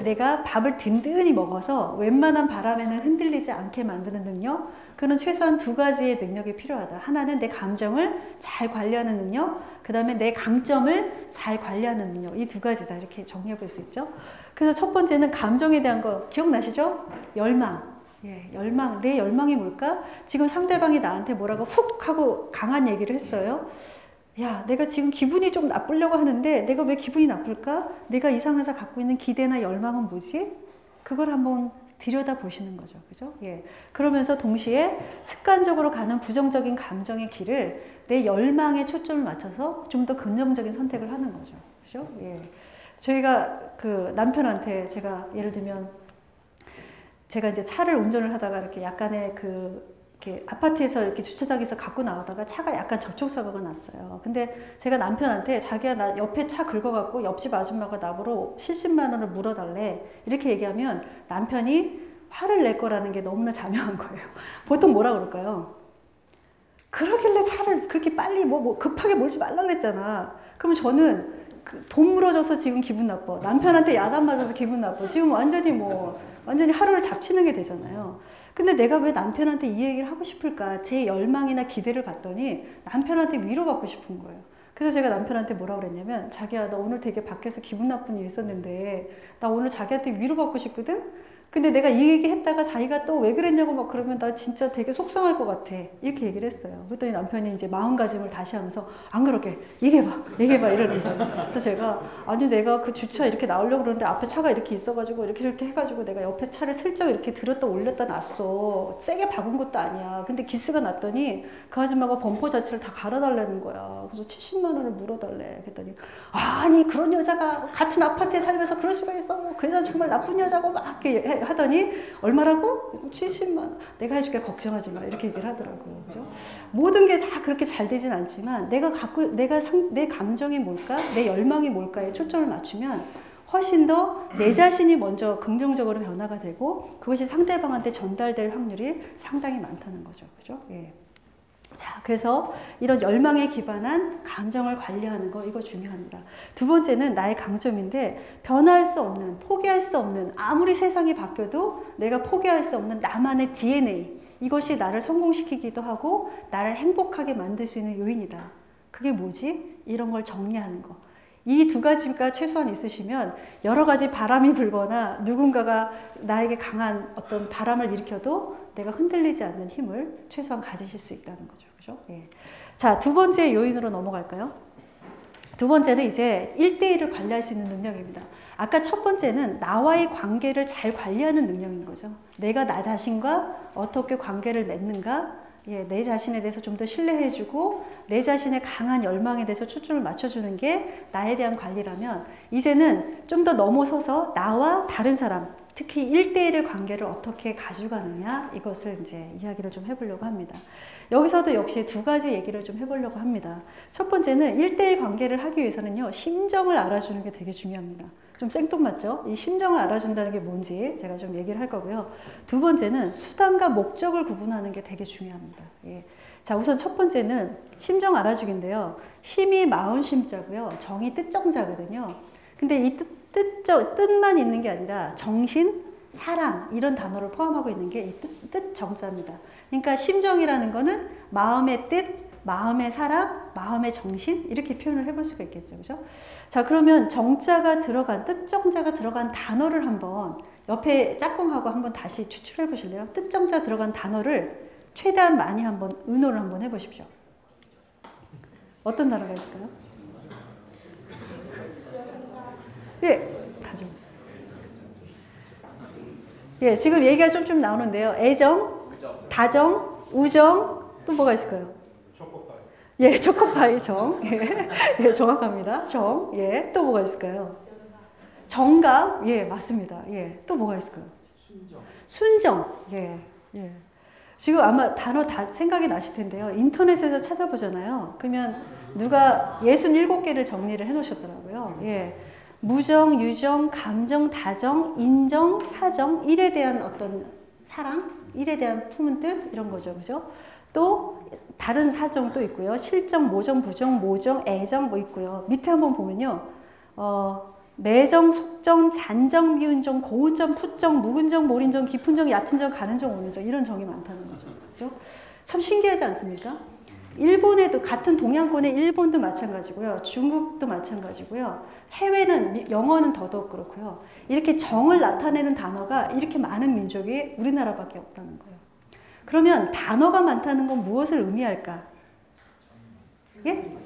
내가 밥을 든든히 먹어서 웬만한 바람에는 흔들리지 않게 만드는 능력. 그는 최소한 두 가지의 능력이 필요하다. 하나는 내 감정을 잘 관리하는 능력, 그 다음에 내 강점을 잘 관리하는 능력. 이 두 가지다. 이렇게 정리해 볼 수 있죠. 그래서 첫 번째는 감정에 대한 거 기억나시죠? 열망. 예, 열망. 내 열망이 뭘까? 지금 상대방이 나한테 뭐라고 훅 하고 강한 얘기를 했어요. 야, 내가 지금 기분이 좀 나쁘려고 하는데 내가 왜 기분이 나쁠까? 내가 이 상황에서 갖고 있는 기대나 열망은 뭐지? 그걸 한번 들여다 보시는 거죠. 그죠? 예. 그러면서 동시에 습관적으로 가는 부정적인 감정의 길을 내 열망에 초점을 맞춰서 좀 더 긍정적인 선택을 하는 거죠. 그죠? 예. 저희가 그 남편한테 제가 예를 들면 제가 이제 차를 운전을 하다가 이렇게 약간의 이렇게 아파트에서 이렇게 주차장에서 갖고 나오다가 차가 약간 접촉사고가 났어요. 근데 제가 남편한테 자기야 나 옆에 차 긁어갖고 옆집 아줌마가 나보러 70만 원을 물어달래 이렇게 얘기하면 남편이 화를 낼 거라는 게 너무나 자명한 거예요. 보통 뭐라 그럴까요? 그러길래 차를 그렇게 빨리 급하게 몰지 말라 그랬잖아. 그러면 저는 돈 물어줘서 지금 기분 나빠. 남편한테 야단 맞아서 기분 나빠. 지금 완전히 하루를 잡치는 게 되잖아요. 근데 내가 왜 남편한테 이 얘기를 하고 싶을까? 제 열망이나 기대를 봤더니 남편한테 위로받고 싶은 거예요. 그래서 제가 남편한테 뭐라고 그랬냐면 자기야 나 오늘 되게 밖에서 기분 나쁜 일 있었는데 나 오늘 자기한테 위로받고 싶거든? 근데 내가 이 얘기 했다가 자기가 또 왜 그랬냐고 막 그러면 나 진짜 되게 속상할 것 같아. 이렇게 얘기를 했어요. 그랬더니 남편이 이제 마음가짐을 다시 하면서 안 그렇게 얘기해봐 이러는 거예요. 그래서 제가 아니 내가 그 주차 이렇게 나오려고 그러는데 앞에 차가 이렇게 있어가지고 이렇게 해가지고 내가 옆에 차를 슬쩍 이렇게 들었다 올렸다 놨어. 세게 박은 것도 아니야. 근데 기스가 났더니 그 아줌마가 범퍼 자체를 다 갈아달라는 거야. 그래서 70만 원을 물어달래. 그랬더니 아니 그런 여자가 같은 아파트에 살면서 그럴 수가 있어. 그 여자 정말 나쁜 여자고 막 이렇게 하더니 얼마라고? 70만 원. 내가 해줄게 걱정하지 마. 이렇게 얘기를 하더라고요. 그죠? 모든 게 다 그렇게 잘 되진 않지만 내 감정이 뭘까? 내 열망이 뭘까에 초점을 맞추면 훨씬 더 내 자신이 먼저 긍정적으로 변화가 되고 그것이 상대방한테 전달될 확률이 상당히 많다는 거죠. 그죠? 예. 자, 그래서 이런 열망에 기반한 감정을 관리하는 거, 이거 중요합니다. 두 번째는 나의 강점인데, 변화할 수 없는, 포기할 수 없는, 아무리 세상이 바뀌어도 내가 포기할 수 없는 나만의 DNA, 이것이 나를 성공시키기도 하고 나를 행복하게 만들 수 있는 요인이다. 그게 뭐지? 이런 걸 정리하는 거. 이 두 가지가 최소한 있으시면 여러 가지 바람이 불거나 누군가가 나에게 강한 어떤 바람을 일으켜도 내가 흔들리지 않는 힘을 최소한 가지실 수 있다는 거죠. 그죠? 예. 자, 두 번째 요인으로 넘어갈까요? 두 번째는 이제 1대1을 관리할 수 있는 능력입니다. 아까 첫 번째는 나와의 관계를 잘 관리하는 능력인 거죠. 내가 나 자신과 어떻게 관계를 맺는가, 예, 내 자신에 대해서 좀 더 신뢰해주고 내 자신의 강한 열망에 대해서 초점을 맞춰주는 게 나에 대한 관리라면, 이제는 좀 더 넘어서서 나와 다른 사람, 특히 1대1의 관계를 어떻게 가져가느냐, 이것을 이제 이야기를 좀 해보려고 합니다. 여기서도 역시 두 가지 얘기를 좀 해보려고 합니다. 첫 번째는 1대1 관계를 하기 위해서는요, 심정을 알아주는 게 되게 중요합니다. 좀 생뚱맞죠? 이 심정을 알아준다는 게 뭔지 제가 좀 얘기를 할 거고요. 두 번째는 수단과 목적을 구분하는 게 되게 중요합니다. 예. 자, 우선 첫 번째는 심정 알아주기인데요. 심이 마음 심자고요. 정이 뜻정자거든요. 근데 이 뜻만 있는 게 아니라 정신, 사랑, 이런 단어를 포함하고 있는 게 이 뜻정자입니다. 그러니까 심정이라는 거는 마음의 뜻, 마음의 사랑, 마음의 정신, 이렇게 표현을 해볼 수가 있겠죠. 그죠? 자, 그러면 정자가 들어간, 뜻정자가 들어간 단어를 한번 옆에 짝꿍하고 한번 다시 추출해 보실래요? 뜻정자 들어간 단어를 최대한 많이 한번 의논을 한번 해보십시오. 어떤 단어가 있을까요? 예, 다정. 예, 지금 얘기가 좀 나오는데요. 애정, 다정, 우정, 또 뭐가 있을까요? 초코파이. 예, 초코파이, 정. 예, 예, 정확합니다. 정. 예, 또 뭐가 있을까요? 정감. 예, 맞습니다. 예, 또 뭐가 있을까요? 순정. 순정. 예, 예. 지금 아마 단어 다 생각이 나실 텐데요. 인터넷에서 찾아보잖아요. 그러면 누가 67개를 정리를 해 놓으셨더라고요. 예. 무정, 유정, 감정, 다정, 인정, 사정, 일에 대한 어떤 사랑, 일에 대한 품은 뜻, 이런 거죠. 그죠? 또 다른 사정도 있고요. 실정, 모정, 부정, 모정, 애정 뭐 있고요. 밑에 한번 보면요. 매정, 속정, 잔정, 미운정, 고운정, 풋정, 묵은정, 몰인정, 깊은정, 얕은정, 가는정, 오는정, 이런 정이 많다는 거죠. 그죠? 참 신기하지 않습니까? 일본에도, 같은 동양권의 일본도 마찬가지고요. 중국도 마찬가지고요. 해외는, 영어는 더더욱 그렇고요. 이렇게 정을 나타내는 단어가 이렇게 많은 민족이 우리나라밖에 없다는 거예요. 그러면 단어가 많다는 건 무엇을 의미할까? 예?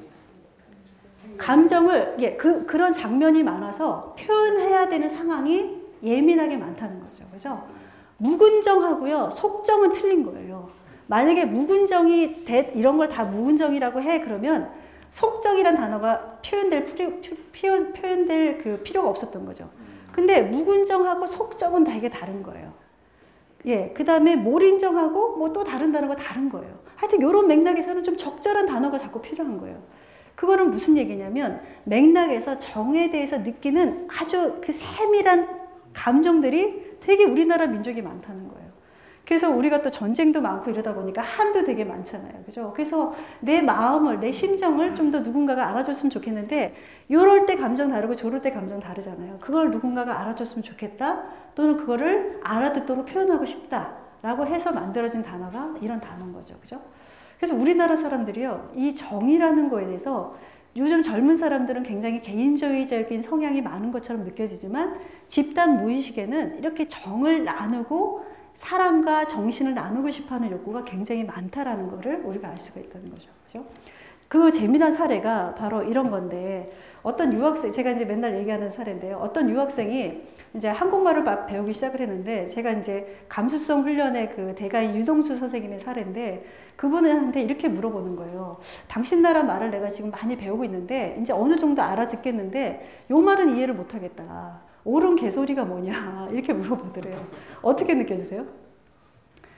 감정을, 예, 그런 장면이 많아서 표현해야 되는 상황이 예민하게 많다는 거죠. 그죠? 무근정하고요, 속정은 틀린 거예요. 만약에 무근정이 이런 걸 다 무근정이라고 해, 그러면 속정이란 단어가 표현될 그 필요가 없었던 거죠. 근데 무근정하고 속정은 되게 다른 거예요. 예, 그 다음에 몰인정하고 뭐 또 다른 단어가 다른 거예요. 하여튼 이런 맥락에서는 좀 적절한 단어가 자꾸 필요한 거예요. 그거는 무슨 얘기냐면, 맥락에서 정에 대해서 느끼는 아주 그 세밀한 감정들이 되게 우리나라 민족이 많다는 거예요. 그래서 우리가 또 전쟁도 많고 이러다 보니까 한도 되게 많잖아요. 그죠? 그래서 내 마음을, 내 심정을 좀 더 누군가가 알아줬으면 좋겠는데, 요럴 때 감정 다르고 저럴 때 감정 다르잖아요. 그걸 누군가가 알아줬으면 좋겠다, 또는 그거를 알아듣도록 표현하고 싶다 라고 해서 만들어진 단어가 이런 단어인 거죠. 그죠? 그래서 우리나라 사람들이요, 이 정이라는 거에 대해서 요즘 젊은 사람들은 굉장히 개인주의적인 성향이 많은 것처럼 느껴지지만, 집단 무의식에는 이렇게 정을 나누고 사랑과 정신을 나누고 싶어하는 욕구가 굉장히 많다라는 것을 우리가 알 수가 있다는 거죠. 그죠? 그 재미난 사례가 바로 이런 건데, 어떤 유학생, 제가 이제 맨날 얘기하는 사례인데요. 어떤 유학생이 이제 한국말을 배우기 시작을 했는데, 제가 이제 감수성 훈련의 그 대가인 유동수 선생님의 사례인데, 그분한테 이렇게 물어보는 거예요. 당신 나라 말을 내가 지금 많이 배우고 있는데, 이제 어느 정도 알아듣겠는데, 요 말은 이해를 못 하겠다. 옳은 개소리가 뭐냐, 이렇게 물어보더래요. 어떻게 느껴지세요?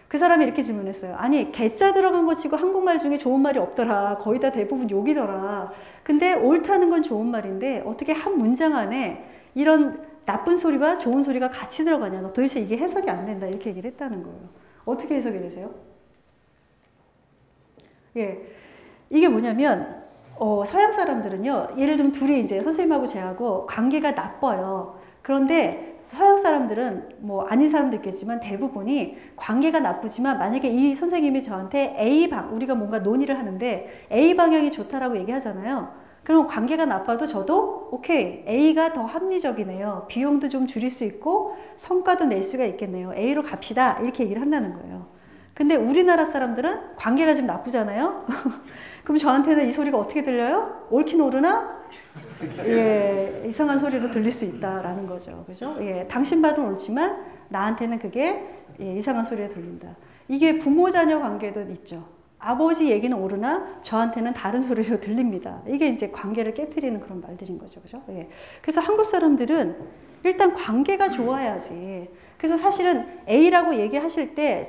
그 사람이 이렇게 질문했어요. 아니, 개자 들어간 거 치고 한국말 중에 좋은 말이 없더라. 거의 다 대부분 욕이더라. 근데 옳다는 건 좋은 말인데 어떻게 한 문장 안에 이런 나쁜 소리와 좋은 소리가 같이 들어가냐. 너 도대체 이게 해석이 안 된다. 이렇게 얘기를 했다는 거예요. 어떻게 해석이 되세요? 예. 이게 뭐냐면, 서양 사람들은요, 예를 들면 둘이 이제 선생님하고 쟤하고 관계가 나빠요. 그런데 서양 사람들은 뭐 아닌 사람도 있겠지만 대부분이 관계가 나쁘지만 만약에 이 선생님이 저한테 우리가 뭔가 논의를 하는데 A 방향이 좋다라고 얘기하잖아요. 그럼 관계가 나빠도 저도 오케이, A가 더 합리적이네요. 비용도 좀 줄일 수 있고 성과도 낼 수가 있겠네요. A로 갑시다. 이렇게 얘기를 한다는 거예요. 근데 우리나라 사람들은 관계가 좀 나쁘잖아요. 그럼 저한테는 이 소리가 어떻게 들려요? 옳긴 옳으나 예, 이상한 소리로 들릴 수 있다라는 거죠. 그죠? 예, 당신 말은 옳지만 나한테는 그게 예, 이상한 소리가 들린다. 이게 부모-자녀 관계도 있죠. 아버지 얘기는 옳으나 저한테는 다른 소리로 들립니다. 이게 이제 관계를 깨트리는 그런 말들인 거죠. 그죠? 예. 그래서 한국 사람들은 일단 관계가 좋아야지. 그래서 사실은 A라고 얘기하실 때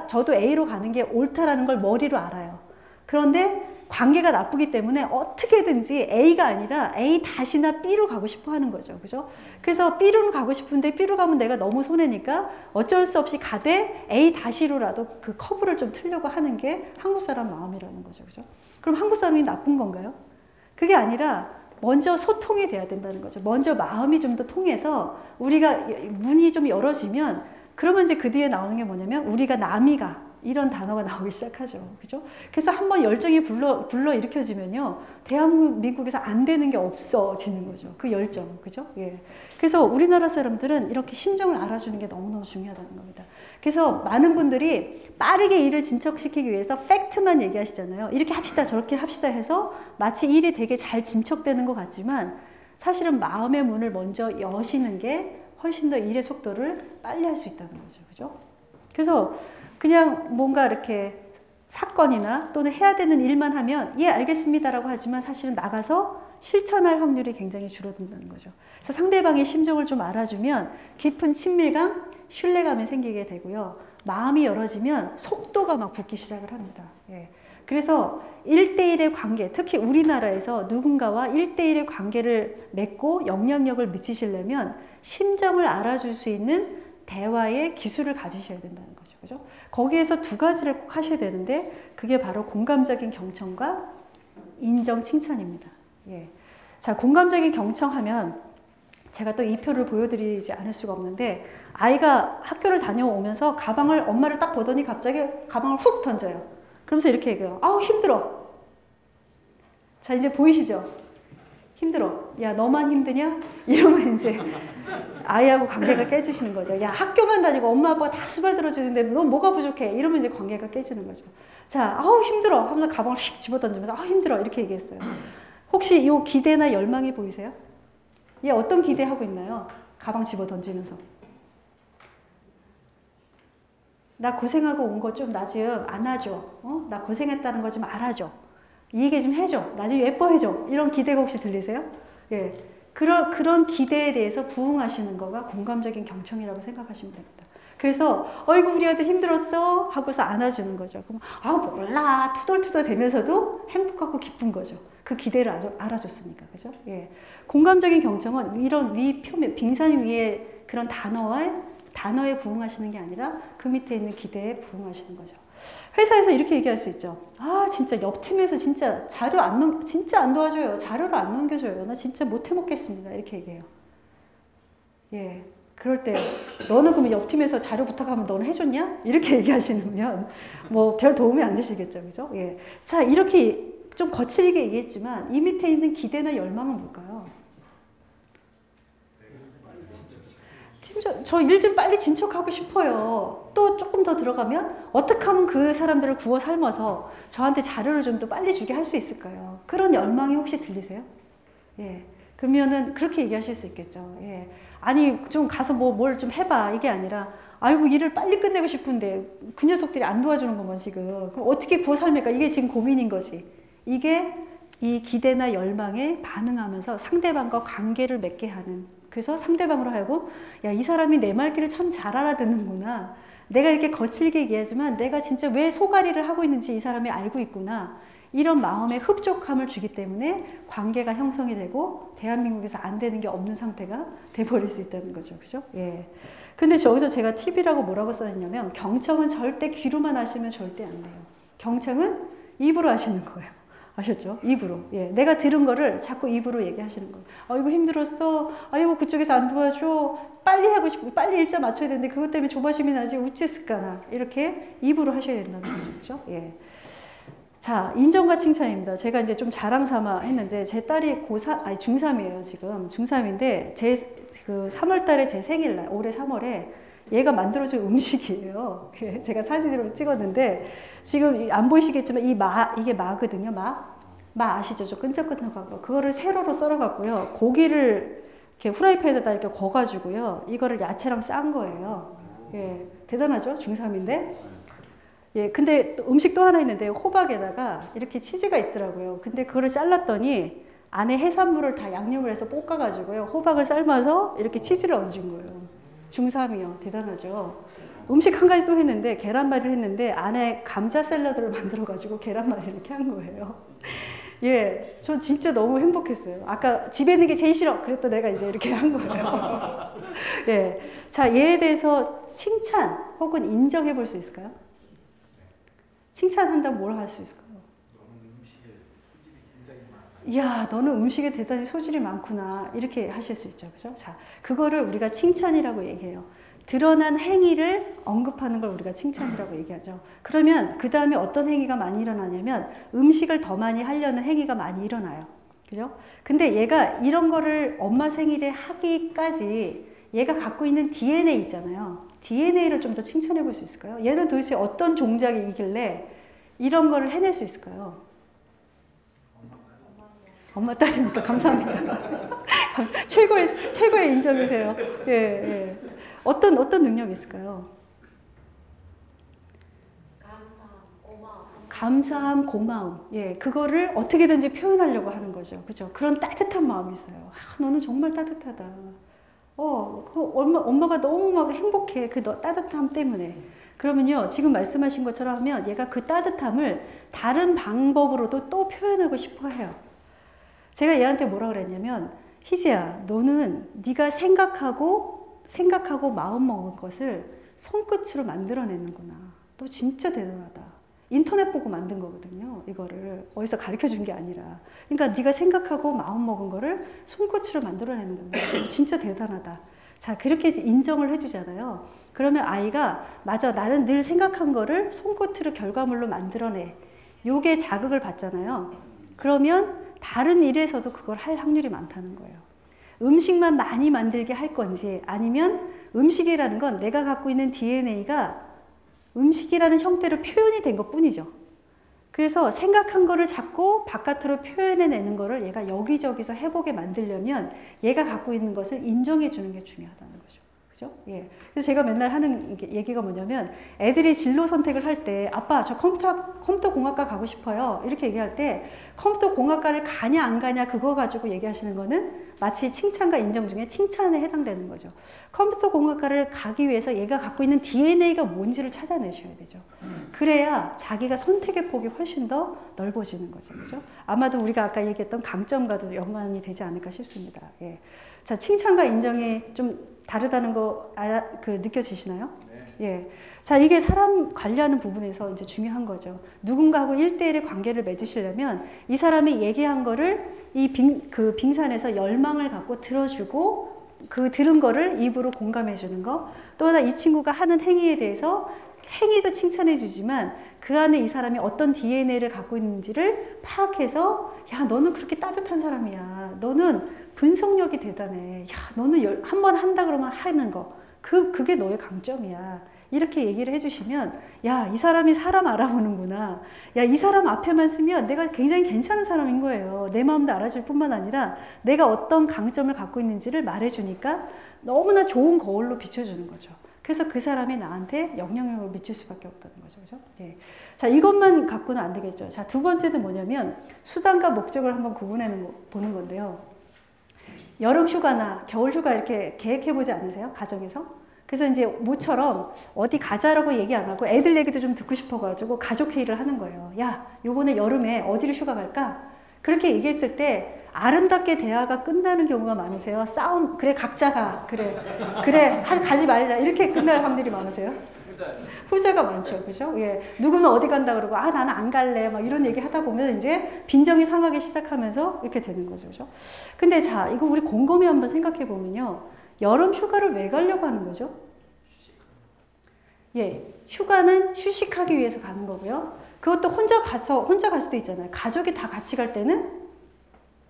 저도 A로 가는 게 옳다라는 걸 머리로 알아요. 그런데 관계가 나쁘기 때문에 어떻게든지 A가 아니라 A-나 B로 가고 싶어 하는 거죠. 그죠? 그래서 B로 가고 싶은데 B로 가면 내가 너무 손해니까 어쩔 수 없이 가되 A-로라도 그 커브를 좀 틀려고 하는 게 한국 사람 마음이라는 거죠. 그죠? 그럼 한국 사람이 나쁜 건가요? 그게 아니라 먼저 소통이 돼야 된다는 거죠. 먼저 마음이 좀 더 통해서 우리가 문이 좀 열어지면 그러면 이제 그 뒤에 나오는 게 뭐냐면 우리가 남이가 이런 단어가 나오기 시작하죠. 그죠? 그래서 한번 열정이 불러 일으켜지면요. 대한민국에서 안 되는 게 없어지는 거죠. 그 열정. 그죠? 예. 그래서 우리나라 사람들은 이렇게 심정을 알아주는 게 너무너무 중요하다는 겁니다. 그래서 많은 분들이 빠르게 일을 진척시키기 위해서 팩트만 얘기하시잖아요. 이렇게 합시다, 저렇게 합시다 해서 마치 일이 되게 잘 진척되는 것 같지만 사실은 마음의 문을 먼저 여시는 게 훨씬 더 일의 속도를 빨리 할 수 있다는 거죠. 그죠? 그래서 그냥 뭔가 이렇게 사건이나 또는 해야 되는 일만 하면 예 알겠습니다라고 하지만 사실은 나가서 실천할 확률이 굉장히 줄어든다는 거죠. 그래서 상대방의 심정을 좀 알아주면 깊은 친밀감, 신뢰감이 생기게 되고요. 마음이 열어지면 속도가 막 붙기 시작을 합니다. 예. 그래서 1대1의 관계, 특히 우리나라에서 누군가와 1대1의 관계를 맺고 영향력을 미치시려면 심정을 알아줄 수 있는 대화의 기술을 가지셔야 된다는 거죠. 그죠? 거기에서 두 가지를 꼭 하셔야 되는데 그게 바로 공감적인 경청과 인정, 칭찬입니다. 예. 자, 공감적인 경청하면 제가 또 이 표를 보여드리지 않을 수가 없는데 아이가 학교를 다녀오면서 가방을 엄마를 딱 보더니 갑자기 가방을 훅 던져요. 그러면서 이렇게 얘기해요. 아우 힘들어. 자 이제 보이시죠? 힘들어. 야 너만 힘드냐? 이러면 이제 아이하고 관계가 깨지시는 거죠. 야 학교만 다니고 엄마 아빠가 다 수발 들어주는데 넌 뭐가 부족해? 이러면 이제 관계가 깨지는 거죠. 자 아우 힘들어 하면서 가방을 휙 집어던지면서 아우 힘들어 이렇게 얘기했어요. 혹시 이 기대나 열망이 보이세요? 얘 어떤 기대하고 있나요? 가방 집어던지면서 나 고생하고 온 거 좀 나 좀 안아줘. 나 고생했다는 거 좀 알아줘. 이 얘기 좀 해줘. 나 좀 예뻐해줘. 이런 기대가 혹시 들리세요? 예. 그런 기대에 대해서 부응하시는 거가 공감적인 경청이라고 생각하시면 됩니다. 그래서 어이구 우리 아들 힘들었어 하고서 안아주는 거죠. 그럼 아 몰라 투덜투덜 대면서도 행복하고 기쁜 거죠. 그 기대를 알아줬으니까. 그죠? 예. 공감적인 경청은 이런 빙산 위에 그런 단어에 부응하시는 게 아니라 그 밑에 있는 기대에 부응하시는 거죠. 회사에서 이렇게 얘기할 수 있죠. 아 진짜 옆 팀에서 진짜 진짜 안 도와줘요. 자료를 안 넘겨줘요. 나 진짜 못 해먹겠습니다. 이렇게 얘기해요. 예. 그럴 때 너는 그럼 옆 팀에서 자료 부탁하면 너는 해줬냐? 이렇게 얘기하시면 뭐 별 도움이 안 되시겠죠. 그죠? 예. 자 이렇게 좀 거칠게 얘기했지만 이 밑에 있는 기대나 열망은 뭘까요? 저 일 좀 빨리 진척하고 싶어요. 또 조금 더 들어가면 어떻게 하면 그 사람들을 구워 삶아서 저한테 자료를 좀 더 빨리 주게 할 수 있을까요? 그런 열망이 혹시 들리세요? 예. 그러면은 그렇게 얘기하실 수 있겠죠. 예. 아니 좀 가서 뭘 좀 해봐 이게 아니라 아이고 일을 빨리 끝내고 싶은데 그 녀석들이 안 도와주는 거면 지금 그럼 어떻게 구워 삶을까? 이게 지금 고민인 거지. 이게 이 기대나 열망에 반응하면서 상대방과 관계를 맺게 하는 그래서 상대방으로 하여금 야, 이 사람이 내 말귀를 참 잘 알아듣는구나. 내가 이렇게 거칠게 얘기하지만 내가 진짜 왜 소가리를 하고 있는지 이 사람이 알고 있구나. 이런 마음의 흡족함을 주기 때문에 관계가 형성이 되고 대한민국에서 안 되는 게 없는 상태가 돼버릴 수 있다는 거죠. 그죠? 예. 근데 저기서 제가 팁이라고 뭐라고 써있냐면 경청은 절대 귀로만 하시면 절대 안 돼요. 경청은 입으로 하시는 거예요. 아셨죠? 입으로. 예. 내가 들은 거를 자꾸 입으로 얘기하시는 거예요. 아이고 힘들었어. 아이고 그쪽에서 안 도와줘. 빨리 하고 싶고 빨리 일자 맞춰야 되는데 그것 때문에 조바심이 나지 우째스까나. 이렇게 입으로 하셔야 된다는 거죠. 그렇죠? 예. 자, 인정과 칭찬입니다. 제가 이제 좀 자랑 삼아 했는데 제 딸이 중3이에요, 지금. 중3인데 그 3월 달에 제 생일날, 올해 3월에 얘가 만들어준 음식이에요. 제가 사진으로 찍었는데 지금 안 보이시겠지만 이게 마거든요. 마 아시죠? 좀 끈적끈적하고 그거를 세로로 썰어갖고요. 고기를 이렇게 후라이팬에다 이렇게 구워가지고요. 이거를 야채랑 싼 거예요. 예, 대단하죠? 중3인데. 예, 근데 또 음식 또 하나 있는데 호박에다가 이렇게 치즈가 있더라고요. 근데 그거를 잘랐더니 안에 해산물을 다 양념을 해서 볶아가지고요. 호박을 삶아서 이렇게 치즈를 얹은 거예요. 중3이요. 대단하죠. 음식 한 가지 또 했는데 계란말이를 했는데 안에 감자 샐러드를 만들어가지고 계란말이를 이렇게 한 거예요. 예, 저 진짜 너무 행복했어요. 아까 집에 있는 게 제일 싫어. 그랬더니 내가 이제 이렇게 한 거예요. 예, 자, 얘에 대해서 칭찬 혹은 인정해 볼 수 있을까요? 칭찬한다면 뭘 할 수 있을까요? 이야, 너는 음식에 대단히 소질이 많구나. 이렇게 하실 수 있죠. 그죠? 자, 그거를 우리가 칭찬이라고 얘기해요. 드러난 행위를 언급하는 걸 우리가 칭찬이라고 얘기하죠. 그러면 그 다음에 어떤 행위가 많이 일어나냐면 음식을 더 많이 하려는 행위가 많이 일어나요. 그죠? 근데 얘가 이런 거를 엄마 생일에 하기까지 얘가 갖고 있는 DNA 있잖아요. DNA를 좀 더 칭찬해 볼 수 있을까요? 얘는 도대체 어떤 종작이 있길래 이런 거를 해낼 수 있을까요? 엄마 딸이니까 감사합니다. 최고의 인정이세요. 예, 예. 어떤 능력이 있을까요? 감사함, 고마움. 예, 그거를 어떻게든지 표현하려고 하는 거죠. 그죠? 그런 따뜻한 마음이 있어요. 아, 너는 정말 따뜻하다. 엄마가 너무 막 행복해. 그 따뜻함 때문에. 그러면요, 지금 말씀하신 것처럼 하면 얘가 그 따뜻함을 다른 방법으로도 또 표현하고 싶어 해요. 제가 얘한테 뭐라 그랬냐면, 희지야, 너는 네가 생각하고 마음 먹은 것을 손끝으로 만들어내는구나. 너 진짜 대단하다. 인터넷 보고 만든 거거든요. 이거를 어디서 가르쳐 준 게 아니라. 그러니까 네가 생각하고 마음 먹은 거를 손끝으로 만들어내는구나. 너 진짜 대단하다. 자, 그렇게 인정을 해주잖아요. 그러면 아이가 맞아, 나는 늘 생각한 거를 손끝으로 결과물로 만들어내. 요게 자극을 받잖아요. 그러면 다른 일에서도 그걸 할 확률이 많다는 거예요. 음식만 많이 만들게 할 건지 아니면 음식이라는 건 내가 갖고 있는 DNA가 음식이라는 형태로 표현이 된 것 뿐이죠. 그래서 생각한 거를 자꾸 바깥으로 표현해내는 거를 얘가 여기저기서 해보게 만들려면 얘가 갖고 있는 것을 인정해 주는 게 중요하다는 거죠. 그죠? 예. 그래서 제가 맨날 하는 얘기가 뭐냐면 애들이 진로 선택을 할 때 아빠 저 컴퓨터 공학과 가고 싶어요. 이렇게 얘기할 때 컴퓨터 공학과를 가냐 안 가냐 그거 가지고 얘기하시는 거는 마치 칭찬과 인정 중에 칭찬에 해당되는 거죠. 컴퓨터 공학과를 가기 위해서 얘가 갖고 있는 DNA가 뭔지를 찾아내셔야 되죠. 그래야 자기가 선택의 폭이 훨씬 더 넓어지는 거죠. 그죠? 아마도 우리가 아까 얘기했던 강점과도 연관이 되지 않을까 싶습니다. 예. 자, 칭찬과 인정이 좀 다르다는 거 느껴지시나요? 네. 예. 자, 이게 사람 관리하는 부분에서 이제 중요한 거죠. 누군가하고 1대1의 관계를 맺으시려면 이 사람이 얘기한 거를 그 빙산에서 열망을 갖고 들어주고 그 들은 거를 입으로 공감해 주는 거. 또 하나 이 친구가 하는 행위에 대해서 행위도 칭찬해 주지만 그 안에 이 사람이 어떤 DNA를 갖고 있는지를 파악해서 야, 너는 그렇게 따뜻한 사람이야. 너는 분석력이 대단해. 야, 너는 한 번 한다 그러면 하는 거. 그게 너의 강점이야. 이렇게 얘기를 해주시면 야, 이 사람이 사람 알아보는구나. 야, 이 사람 앞에만 쓰면 내가 굉장히 괜찮은 사람인 거예요. 내 마음도 알아줄 뿐만 아니라 내가 어떤 강점을 갖고 있는지를 말해주니까 너무나 좋은 거울로 비춰주는 거죠. 그래서 그 사람이 나한테 영향력을 미칠 수밖에 없다는 거죠. 그죠? 예. 자, 이것만 갖고는 안 되겠죠. 자, 두 번째는 뭐냐면 수단과 목적을 한번 보는 건데요. 여름 휴가나 겨울 휴가 이렇게 계획해 보지 않으세요? 가정에서? 그래서 이제 모처럼 어디 가자라고 얘기 안 하고 애들 얘기도 좀 듣고 싶어가지고 가족 회의를 하는 거예요. 야, 요번에 여름에 어디로 휴가 갈까? 그렇게 얘기했을 때 아름답게 대화가 끝나는 경우가 많으세요? 싸움, 그래, 각자 가. 그래, 가지 말자. 이렇게 끝날 확률이 많으세요? 후자가 많죠. 그죠? 예. 누구는 어디 간다 그러고, 아, 나는 안 갈래. 막 이런 얘기 하다 보면 이제 빈정이 상하기 시작하면서 이렇게 되는 거죠. 그죠? 근데 자, 이거 우리 곰곰이 한번 생각해 보면요. 여름 휴가를 왜 가려고 하는 거죠? 예. 휴가는 휴식하기 위해서 가는 거고요. 그것도 혼자 갈 수도 있잖아요. 가족이 다 같이 갈 때는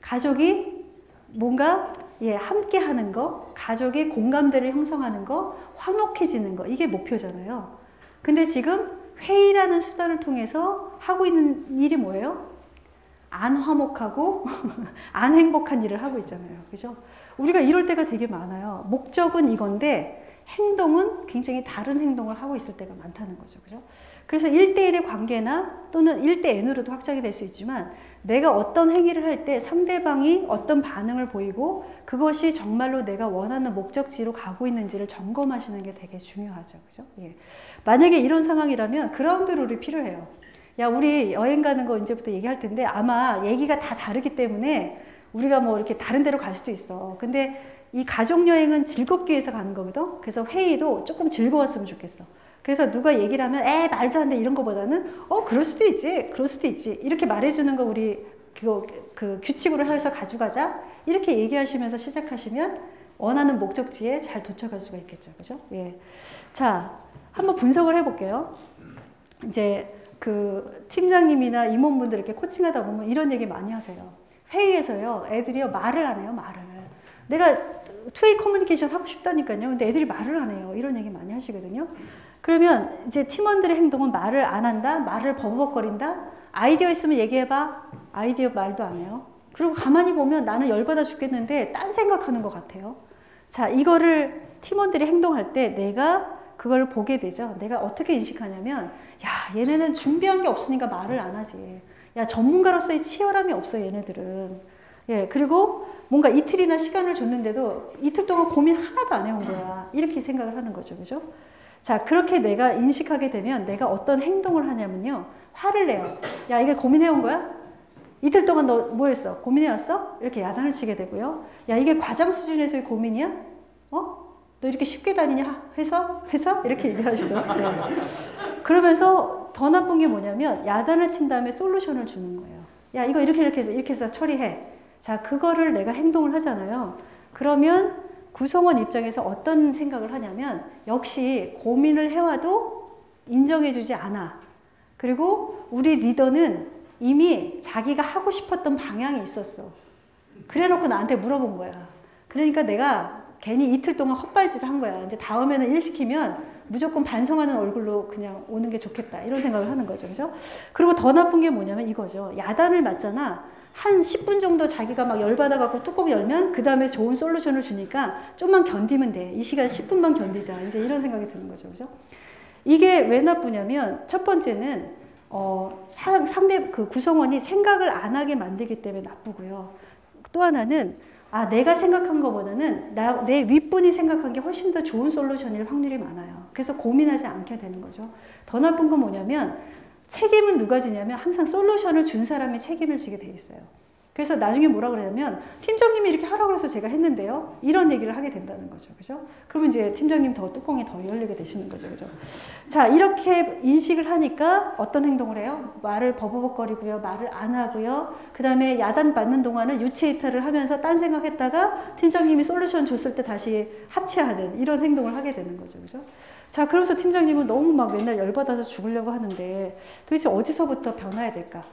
가족이 뭔가 함께 하는 거, 가족이 공감대를 형성하는 거, 화목해지는 거, 이게 목표잖아요. 근데 지금 회의라는 수단을 통해서 하고 있는 일이 뭐예요? 안 화목하고 안 행복한 일을 하고 있잖아요. 그죠? 우리가 이럴 때가 되게 많아요. 목적은 이건데 행동은 굉장히 다른 행동을 하고 있을 때가 많다는 거죠. 그죠? 그래서 1대1의 관계나 또는 1대 N으로도 확장이 될 수 있지만 내가 어떤 행위를 할 때 상대방이 어떤 반응을 보이고 그것이 정말로 내가 원하는 목적지로 가고 있는지를 점검하시는 게 되게 중요하죠. 그죠? 예. 만약에 이런 상황이라면 그라운드 룰이 필요해요. 야, 우리 여행 가는 거 이제부터 얘기할 텐데 아마 얘기가 다 다르기 때문에 우리가 뭐 이렇게 다른 데로 갈 수도 있어. 근데 이 가족여행은 즐겁기 위해서 가는 거거든. 그래서 회의도 조금 즐거웠으면 좋겠어. 그래서 누가 얘기를 하면 말도 안 돼 이런 거보다는 그럴 수도 있지. 그럴 수도 있지. 이렇게 말해주는 거 우리 그 규칙으로 해서 가져가자. 이렇게 얘기하시면서 시작하시면 원하는 목적지에 잘 도착할 수가 있겠죠. 그죠? 예. 자, 한번 분석을 해볼게요. 이제 그 팀장님이나 임원분들 이렇게 코칭하다 보면 이런 얘기 많이 하세요. 회의에서요, 애들이요, 말을 안 해요, 말을. 내가 투웨이 커뮤니케이션 하고 싶다니까요. 근데 애들이 말을 안 해요. 이런 얘기 많이 하시거든요. 그러면 이제 팀원들의 행동은 말을 안 한다, 말을 버벅거린다, 아이디어 있으면 얘기해봐. 아이디어 말도 안 해요. 그리고 가만히 보면 나는 열받아 죽겠는데 딴 생각하는 것 같아요. 자, 이거를 팀원들이 행동할 때 내가 그걸 보게 되죠. 내가 어떻게 인식하냐면, 야, 얘네는 준비한 게 없으니까 말을 안 하지. 야, 전문가로서의 치열함이 없어, 얘네들은. 예, 그리고 뭔가 이틀이나 시간을 줬는데도 이틀 동안 고민 하나도 안 해온 거야. 이렇게 생각을 하는 거죠. 그죠? 자, 그렇게 내가 인식하게 되면 내가 어떤 행동을 하냐면요. 화를 내요. 야, 이게 고민해온 거야? 이틀 동안 너 뭐 했어? 고민해왔어? 이렇게 야단을 치게 되고요. 야, 이게 과장 수준에서의 고민이야? 너 이렇게 쉽게 다니냐? 회사? 이렇게 얘기하시죠. 네. 그러면서 더 나쁜 게 뭐냐면 야단을 친 다음에 솔루션을 주는 거예요. 야, 이거 이렇게 해서 처리해. 자, 그거를 내가 행동을 하잖아요. 그러면 구성원 입장에서 어떤 생각을 하냐면 역시 고민을 해와도 인정해주지 않아. 그리고 우리 리더는 이미 자기가 하고 싶었던 방향이 있었어. 그래놓고 나한테 물어본 거야. 그러니까 내가 괜히 이틀 동안 헛발질을 한 거야. 이제 다음에는 일 시키면 무조건 반성하는 얼굴로 그냥 오는 게 좋겠다. 이런 생각을 하는 거죠. 그죠? 그리고 더 나쁜 게 뭐냐면 이거죠. 야단을 맞잖아. 한 10분 정도 자기가 막 열받아갖고 뚜껑 열면 그 다음에 좋은 솔루션을 주니까 좀만 견디면 돼. 이 시간 10분만 견디자. 이제 이런 생각이 드는 거죠. 그죠? 이게 왜 나쁘냐면 첫 번째는 상대 그 구성원이 생각을 안 하게 만들기 때문에 나쁘고요. 또 하나는 내가 생각한 것보다는 내 윗분이 생각한 게 훨씬 더 좋은 솔루션일 확률이 많아요. 그래서 고민하지 않게 되는 거죠. 더 나쁜 건 뭐냐면 책임은 누가 지냐면 항상 솔루션을 준 사람이 책임을 지게 돼 있어요. 그래서 나중에 뭐라 그러냐면 팀장님이 이렇게 하라고 해서 제가 했는데요. 이런 얘기를 하게 된다는 거죠. 그죠? 그러면 이제 팀장님 뚜껑이 더 열리게 되시는 거죠. 그죠? 자, 이렇게 인식을 하니까 어떤 행동을 해요? 말을 버벅거리고요. 말을 안 하고요. 그 다음에 야단 받는 동안은 유체 이탈을 하면서 딴 생각했다가 팀장님이 솔루션 줬을 때 다시 합체하는 이런 행동을 하게 되는 거죠. 그죠? 자, 그러면서 팀장님은 너무 막 맨날 열받아서 죽으려고 하는데 도대체 어디서부터 변화해야 될까?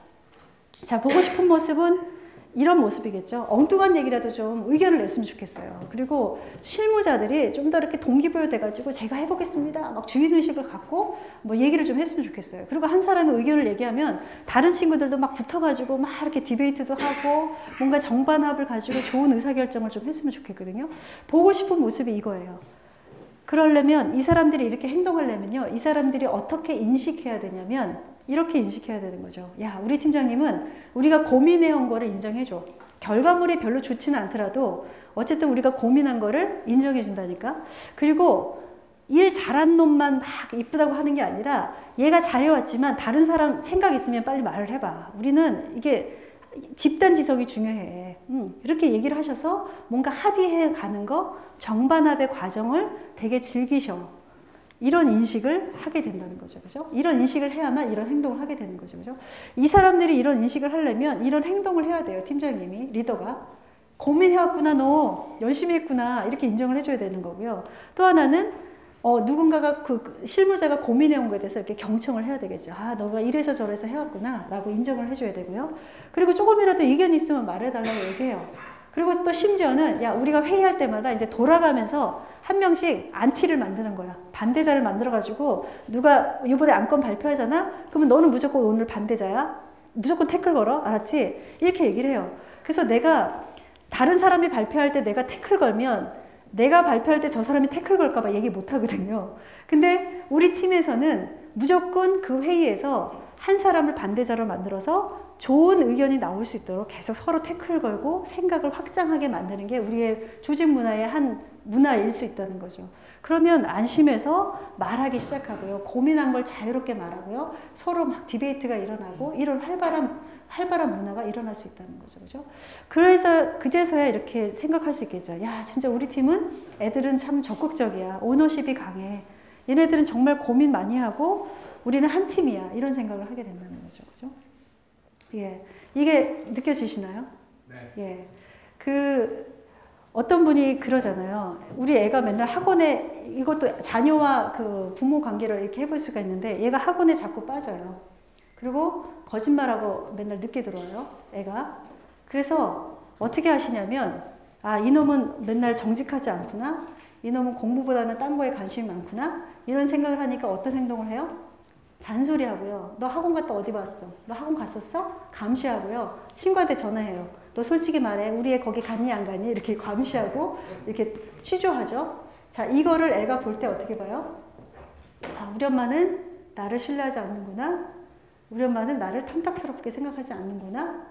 자, 보고 싶은 모습은 이런 모습이겠죠. 엉뚱한 얘기라도 좀 의견을 냈으면 좋겠어요. 그리고 실무자들이 좀 더 이렇게 동기부여 돼가지고 제가 해보겠습니다. 막 주인의식을 갖고 뭐 얘기를 좀 했으면 좋겠어요. 그리고 한 사람이 의견을 얘기하면 다른 친구들도 막 붙어가지고 막 이렇게 디베이트도 하고 뭔가 정반합을 가지고 좋은 의사결정을 좀 했으면 좋겠거든요. 보고 싶은 모습이 이거예요. 그러려면 이 사람들이 이렇게 행동하려면요. 이 사람들이 어떻게 인식해야 되냐면 이렇게 인식해야 되는 거죠. 야, 우리 팀장님은 우리가 고민해온 거를 인정해줘. 결과물이 별로 좋지는 않더라도 어쨌든 우리가 고민한 거를 인정해 준다니까. 그리고 일 잘한 놈만 막 이쁘다고 하는 게 아니라 얘가 잘해왔지만 다른 사람 생각 있으면 빨리 말을 해봐. 우리는 이게 집단 지성이 중요해. 이렇게 얘기를 하셔서 뭔가 합의해 가는 거, 정반합의 과정을 되게 즐기셔. 이런 인식을 하게 된다는 거죠. 그죠? 이런 인식을 해야만 이런 행동을 하게 되는 거죠. 그죠? 이 사람들이 이런 인식을 하려면 이런 행동을 해야 돼요. 팀장님이, 리더가. 고민해왔구나, 너. 열심히 했구나. 이렇게 인정을 해줘야 되는 거고요. 또 하나는, 누군가가 그 실무자가 고민해온 거에 대해서 이렇게 경청을 해야 되겠죠. 아, 너가 이래서 저래서 해왔구나. 라고 인정을 해줘야 되고요. 그리고 조금이라도 의견이 있으면 말해달라고 얘기해요. 그리고 또 심지어는, 야, 우리가 회의할 때마다 이제 돌아가면서 한 명씩 안티를 만드는 거야. 반대자를 만들어가지고, 누가 이번에 안건 발표하잖아? 그러면 너는 무조건 오늘 반대자야? 무조건 태클 걸어? 알았지? 이렇게 얘기를 해요. 그래서 내가 다른 사람이 발표할 때 내가 태클 걸면 내가 발표할 때 저 사람이 태클 걸까봐 얘기 못 하거든요. 근데 우리 팀에서는 무조건 그 회의에서 한 사람을 반대자로 만들어서 좋은 의견이 나올 수 있도록 계속 서로 태클 걸고 생각을 확장하게 만드는 게 우리의 조직 문화의 한 문화일 수 있다는 거죠. 그러면 안심해서 말하기 시작하고요. 고민한 걸 자유롭게 말하고요. 서로 막 디베이트가 일어나고 이런 활발한 문화가 일어날 수 있다는 거죠. 그죠? 그래서 그제서야 이렇게 생각할 수 있겠죠. 야, 진짜 우리 팀은 애들은 참 적극적이야. 오너십이 강해. 얘네들은 정말 고민 많이 하고 우리는 한 팀이야. 이런 생각을 하게 된다는 거죠. 그죠? 예. 이게 느껴지시나요? 네. 예. 어떤 분이 그러잖아요. 우리 애가 맨날 학원에, 이것도 자녀와 그 부모 관계를 이렇게 해볼 수가 있는데, 얘가 학원에 자꾸 빠져요. 그리고 거짓말하고 맨날 늦게 들어와요, 애가. 그래서 어떻게 하시냐면, 아, 이놈은 맨날 정직하지 않구나? 이놈은 공부보다는 딴 거에 관심이 많구나? 이런 생각을 하니까 어떤 행동을 해요? 잔소리하고요. 너 학원 갔다 어디 봤어? 너 학원 갔었어? 감시하고요. 친구한테 전화해요. 너 솔직히 말해. 우리 애 거기 갔니 안 갔니? 이렇게 감시하고 이렇게 취조하죠. 자, 이거를 애가 볼 때 어떻게 봐요? 아, 우리 엄마는 나를 신뢰하지 않는구나. 우리 엄마는 나를 탐탁스럽게 생각하지 않는구나.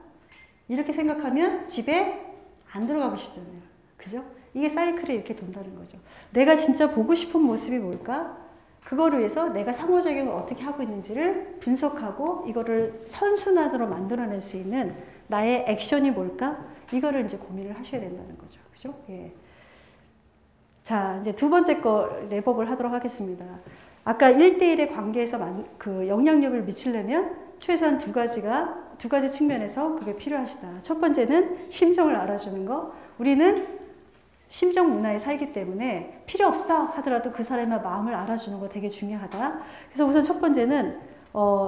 이렇게 생각하면 집에 안 들어가고 싶잖아요. 그죠? 이게 사이클이 이렇게 돈다는 거죠. 내가 진짜 보고 싶은 모습이 뭘까? 그거를 위해서 내가 상호작용을 어떻게 하고 있는지를 분석하고 이거를 선순환으로 만들어낼 수 있는 나의 액션이 뭘까? 이거를 이제 고민을 하셔야 된다는 거죠. 그죠? 예. 자, 이제 두 번째 거 랩업을 하도록 하겠습니다. 아까 1대1의 관계에서 그 영향력을 미치려면 최소한 두 가지 측면에서 그게 필요하시다. 첫 번째는 심정을 알아주는 거. 우리는 심정 문화에 살기 때문에 필요 없어 하더라도 그 사람의 마음을 알아주는 거 되게 중요하다. 그래서 우선 첫 번째는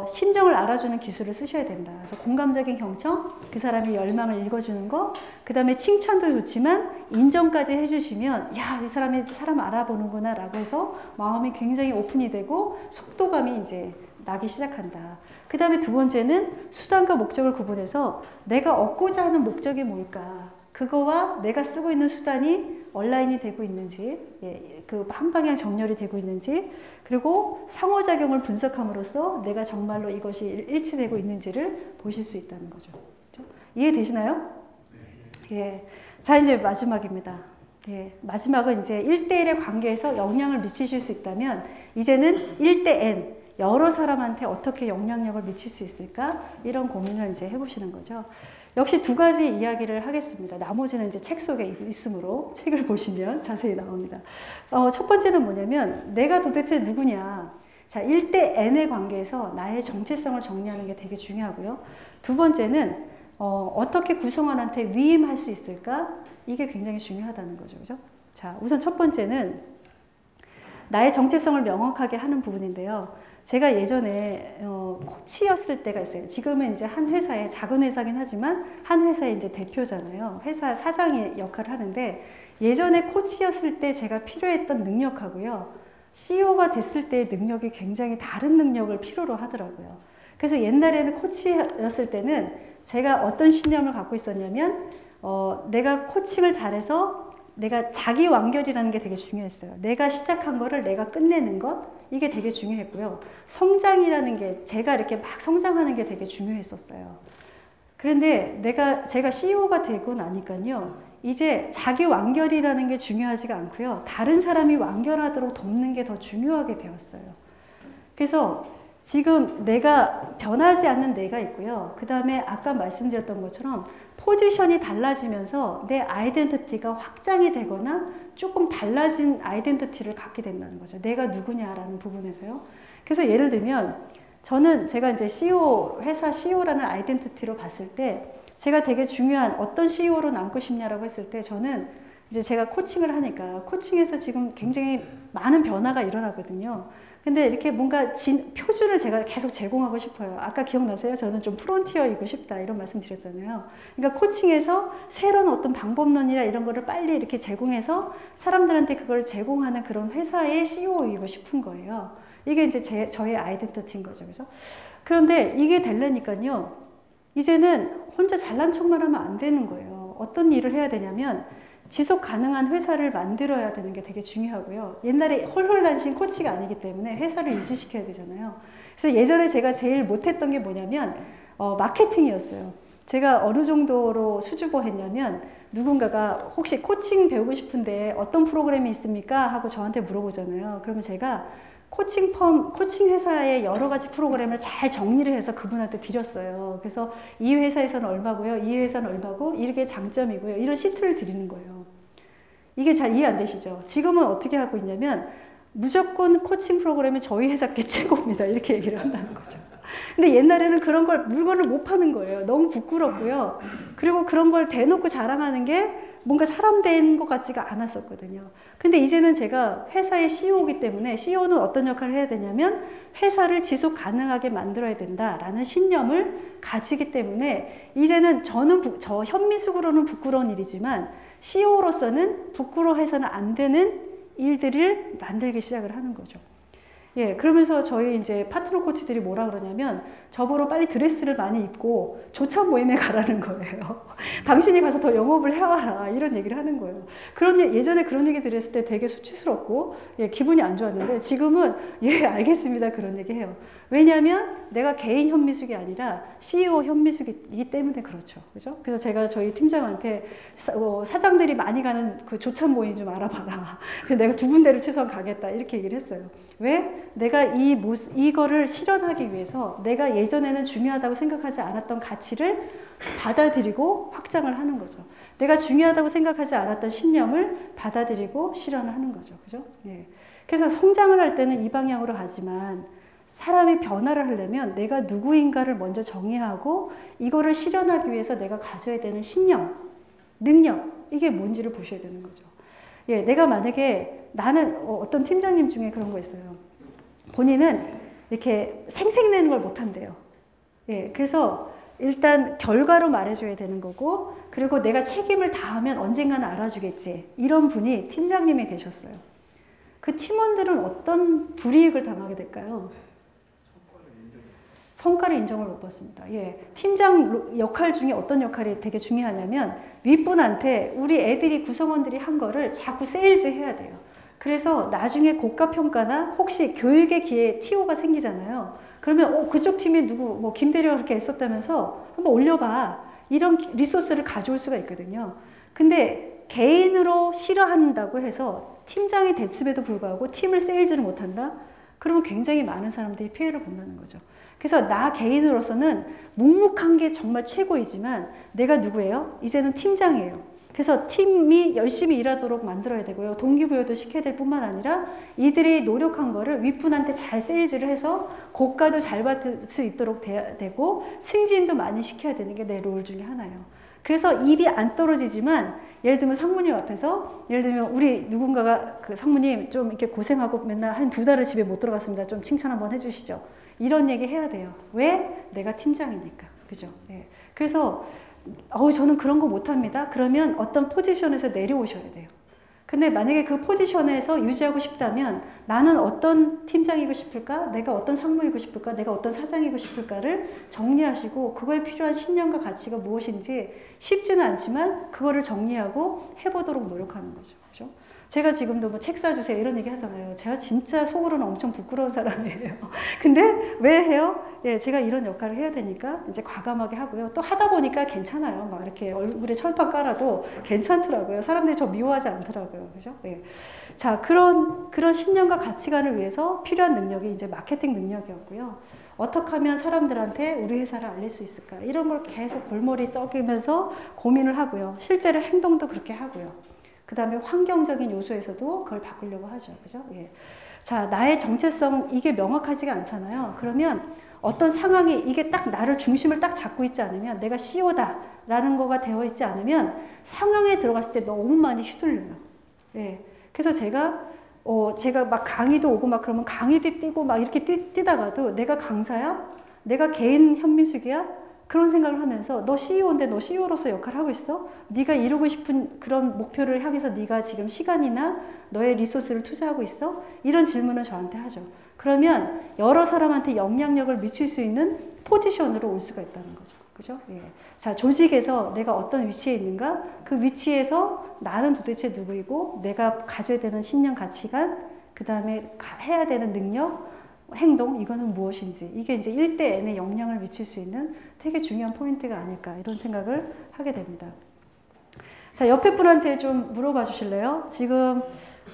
심정을 알아주는 기술을 쓰셔야 된다. 그래서 공감적인 경청, 그 사람의 열망을 읽어주는 거, 그 다음에 칭찬도 좋지만 인정까지 해주시면 야, 이 사람이 사람 알아보는구나 라고 해서 마음이 굉장히 오픈이 되고 속도감이 이제 나기 시작한다. 그 다음에 두 번째는 수단과 목적을 구분해서 내가 얻고자 하는 목적이 뭘까? 그거와 내가 쓰고 있는 수단이 온라인이 되고 있는지, 그 한 방향 정렬이 되고 있는지, 그리고 상호작용을 분석함으로써 내가 정말로 이것이 일치되고 있는지를 보실 수 있다는 거죠. 그렇죠? 이해되시나요? 예. 자, 이제 마지막입니다. 예. 마지막은 이제 1대1의 관계에서 영향을 미치실 수 있다면, 이제는 1대 N, 여러 사람한테 어떻게 영향력을 미칠 수 있을까? 이런 고민을 이제 해보시는 거죠. 역시 두 가지 이야기를 하겠습니다. 나머지는 이제 책 속에 있으므로 책을 보시면 자세히 나옵니다. 첫 번째는 뭐냐면 내가 도대체 누구냐. 자, 1대 N의 관계에서 나의 정체성을 정리하는 게 되게 중요하고요. 두 번째는 어떻게 구성원한테 위임할 수 있을까? 이게 굉장히 중요하다는 거죠. 그죠? 자, 우선 첫 번째는 나의 정체성을 명확하게 하는 부분인데요. 제가 예전에 코치였을 때가 있어요. 지금은 이제 한 회사에, 작은 회사긴 하지만 한 회사의 이제 대표잖아요. 회사 사장의 역할을 하는데, 예전에 코치였을 때 제가 필요했던 능력하고요, CEO가 됐을 때의 능력이 굉장히 다른 능력을 필요로 하더라고요. 그래서 옛날에는 코치였을 때는 제가 어떤 신념을 갖고 있었냐면, 내가 코칭을 잘해서 내가 자기 완결이라는 게 되게 중요했어요. 내가 시작한 거를 내가 끝내는 것, 이게 되게 중요했고요. 성장이라는 게, 제가 이렇게 막 성장하는 게 되게 중요했었어요. 그런데 제가 CEO가 되고 나니까요, 이제 자기 완결이라는 게 중요하지가 않고요. 다른 사람이 완결하도록 돕는 게 더 중요하게 되었어요. 그래서 지금 내가 변하지 않는 내가 있고요. 그 다음에 아까 말씀드렸던 것처럼 포지션이 달라지면서 내 아이덴티티가 확장이 되거나 조금 달라진 아이덴티티를 갖게 된다는 거죠. 내가 누구냐라는 부분에서요. 그래서 예를 들면 저는 제가 이제 CEO, 회사 CEO라는 아이덴티티로 봤을 때 제가 되게 중요한 어떤 CEO로 남고 싶냐라고 했을 때 저는 이제 제가 코칭을 하니까 코칭에서 지금 굉장히 많은 변화가 일어나거든요. 근데 이렇게 뭔가 표준을 제가 계속 제공하고 싶어요. 아까 기억나세요? 저는 좀 프론티어이고 싶다 이런 말씀 드렸잖아요. 그러니까 코칭에서 새로운 어떤 방법론이나 이런 거를 빨리 이렇게 제공해서 사람들한테 그걸 제공하는 그런 회사의 CEO이고 싶은 거예요. 이게 이제 저의 아이덴티티인 거죠. 그죠? 그런데 이게 되려니까요. 이제는 혼자 잘난 척만 하면 안 되는 거예요. 어떤 일을 해야 되냐면 지속 가능한 회사를 만들어야 되는 게 되게 중요하고요. 옛날에 홀홀단신 코치가 아니기 때문에 회사를 유지시켜야 되잖아요. 그래서 예전에 제가 제일 못했던 게 뭐냐면 마케팅이었어요. 제가 어느 정도로 수줍어 했냐면 누군가가 혹시 코칭 배우고 싶은데 어떤 프로그램이 있습니까? 하고 저한테 물어보잖아요. 그러면 제가 코칭 회사의 여러 가지 프로그램을 잘 정리를 해서 그분한테 드렸어요. 그래서 이 회사에서는 얼마고요, 이 회사는 얼마고, 이게 장점이고요. 이런 시트를 드리는 거예요. 이게 잘 이해 안 되시죠? 지금은 어떻게 하고 있냐면 무조건 코칭 프로그램이 저희 회사께 최고입니다. 이렇게 얘기를 한다는 거죠. 근데 옛날에는 그런 물건을 못 파는 거예요. 너무 부끄럽고요. 그리고 그런 걸 대놓고 자랑하는 게 뭔가 사람 된 것 같지가 않았었거든요. 근데 이제는 제가 회사의 CEO이기 때문에 CEO는 어떤 역할을 해야 되냐면 회사를 지속 가능하게 만들어야 된다라는 신념을 가지기 때문에 이제는 저 현미숙으로는 부끄러운 일이지만 CEO로서는 부끄러워해서는 안 되는 일들을 만들기 시작을 하는 거죠. 예, 그러면서 저희 이제 파트너 코치들이 뭐라 그러냐면 저보러 빨리 드레스를 많이 입고 조찬 모임에 가라는 거예요. 당신이 가서 더 영업을 해와라 이런 얘기를 하는 거예요. 예전에 그런 얘기 들었을 때 되게 수치스럽고 예, 기분이 안 좋았는데 지금은 예 알겠습니다 그런 얘기 해요. 왜냐하면 내가 개인 현미숙이 아니라 CEO 현미숙이기 때문에 그렇죠. 그죠? 그래서 제가 저희 팀장한테 사장들이 많이 가는 그 조찬 모임 좀 알아봐라. 그래서 내가 2군데를 최소한 가겠다 이렇게 얘기를 했어요. 왜? 내가 이거를 실현하기 위해서 내가 예전에는 중요하다고 생각하지 않았던 가치를 받아들이고 확장을 하는 거죠. 내가 중요하다고 생각하지 않았던 신념을 받아들이고 실현을 하는 거죠. 그죠? 예. 그래서 성장을 할 때는 이 방향으로 가지만 사람이 변화를 하려면 내가 누구인가를 먼저 정의하고 이거를 실현하기 위해서 내가 가져야 되는 신념, 능력, 이게 뭔지를 보셔야 되는 거죠. 예, 내가 만약에 나는 어떤 팀장님 중에 그런 거 있어요. 본인은 이렇게 생색내는 걸 못한대요. 예, 그래서 일단 결과로 말해줘야 되는 거고 그리고 내가 책임을 다하면 언젠가는 알아주겠지. 이런 분이 팀장님이 되셨어요. 그 팀원들은 어떤 불이익을 당하게 될까요? 성과를 인정을 못 받습니다. 예, 팀장 역할 중에 어떤 역할이 되게 중요하냐면 윗분한테 우리 애들이 구성원들이 한 거를 자꾸 세일즈 해야 돼요. 그래서 나중에 고가 평가나 혹시 교육의 기회에 TO가 생기잖아요. 그러면 그쪽 팀에 누구 김대리가 그렇게 애썼다면서 한번 올려봐. 이런 리소스를 가져올 수가 있거든요. 근데 개인으로 싫어한다고 해서 팀장이 됐음에도 불구하고 팀을 세일즈를 못한다? 그러면 굉장히 많은 사람들이 피해를 본다는 거죠. 그래서 나 개인으로서는 묵묵한 게 정말 최고이지만 내가 누구예요? 이제는 팀장이에요. 그래서 팀이 열심히 일하도록 만들어야 되고요. 동기부여도 시켜야 될 뿐만 아니라 이들이 노력한 거를 윗분한테 잘 세일즈를 해서 고가도 잘 받을 수 있도록 돼야 되고 승진도 많이 시켜야 되는 게 내 롤 중에 하나예요. 그래서 입이 안 떨어지지만 예를 들면 상무님 앞에서 예를 들면 우리 누군가가 그 상무님 좀 이렇게 고생하고 맨날 한 2달을 집에 못 들어갔습니다. 좀 칭찬 한번 해주시죠. 이런 얘기 해야 돼요. 왜? 내가 팀장이니까. 그죠? 예. 그래서 저는 그런 거 못합니다. 그러면 어떤 포지션에서 내려오셔야 돼요. 근데 만약에 그 포지션에서 유지하고 싶다면 나는 어떤 팀장이고 싶을까? 내가 어떤 상무이고 싶을까? 내가 어떤 사장이고 싶을까를 정리하시고 그거에 필요한 신념과 가치가 무엇인지 쉽지는 않지만 그거를 정리하고 해보도록 노력하는 거죠. 그죠? 제가 지금도 뭐 책 사주세요 이런 얘기 하잖아요. 제가 진짜 속으로는 엄청 부끄러운 사람이에요. 근데 왜 해요? 예, 제가 이런 역할을 해야 되니까 이제 과감하게 하고요. 또 하다 보니까 괜찮아요. 막 이렇게 얼굴에 철판 깔아도 괜찮더라고요. 사람들이 저 미워하지 않더라고요. 그죠? 예. 자, 그런 신념과 가치관을 위해서 필요한 능력이 이제 마케팅 능력이었고요. 어떻게 하면 사람들한테 우리 회사를 알릴 수 있을까? 이런 걸 계속 골머리 썩이면서 고민을 하고요. 실제로 행동도 그렇게 하고요. 그 다음에 환경적인 요소에서도 그걸 바꾸려고 하죠. 그죠? 예. 자, 나의 정체성, 이게 명확하지가 않잖아요. 그러면 어떤 상황이 이게 딱 나를 중심을 딱 잡고 있지 않으면 내가 CEO다 라는 거가 되어 있지 않으면 상황에 들어갔을 때 너무 많이 휘둘려요. 예. 그래서 제가 막 강의도 오고 막 그러면 강의도 뛰고 막 이렇게 뛰다가도 내가 강사야? 내가 개인 현미숙이야? 그런 생각을 하면서 너 CEO인데 너 CEO로서 역할을 하고 있어? 네가 이루고 싶은 그런 목표를 향해서 네가 지금 시간이나 너의 리소스를 투자하고 있어? 이런 질문을 저한테 하죠. 그러면 여러 사람한테 영향력을 미칠 수 있는 포지션으로 올 수가 있다는 거죠. 그죠? 예. 자, 조직에서 내가 어떤 위치에 있는가? 그 위치에서 나는 도대체 누구이고 내가 가져야 되는 신념, 가치관, 그 다음에 해야 되는 능력, 행동, 이거는 무엇인지, 이게 이제 1대 N에 영향을 미칠 수 있는 되게 중요한 포인트가 아닐까 이런 생각을 하게 됩니다. 자, 옆에 분한테 좀 물어봐 주실래요? 지금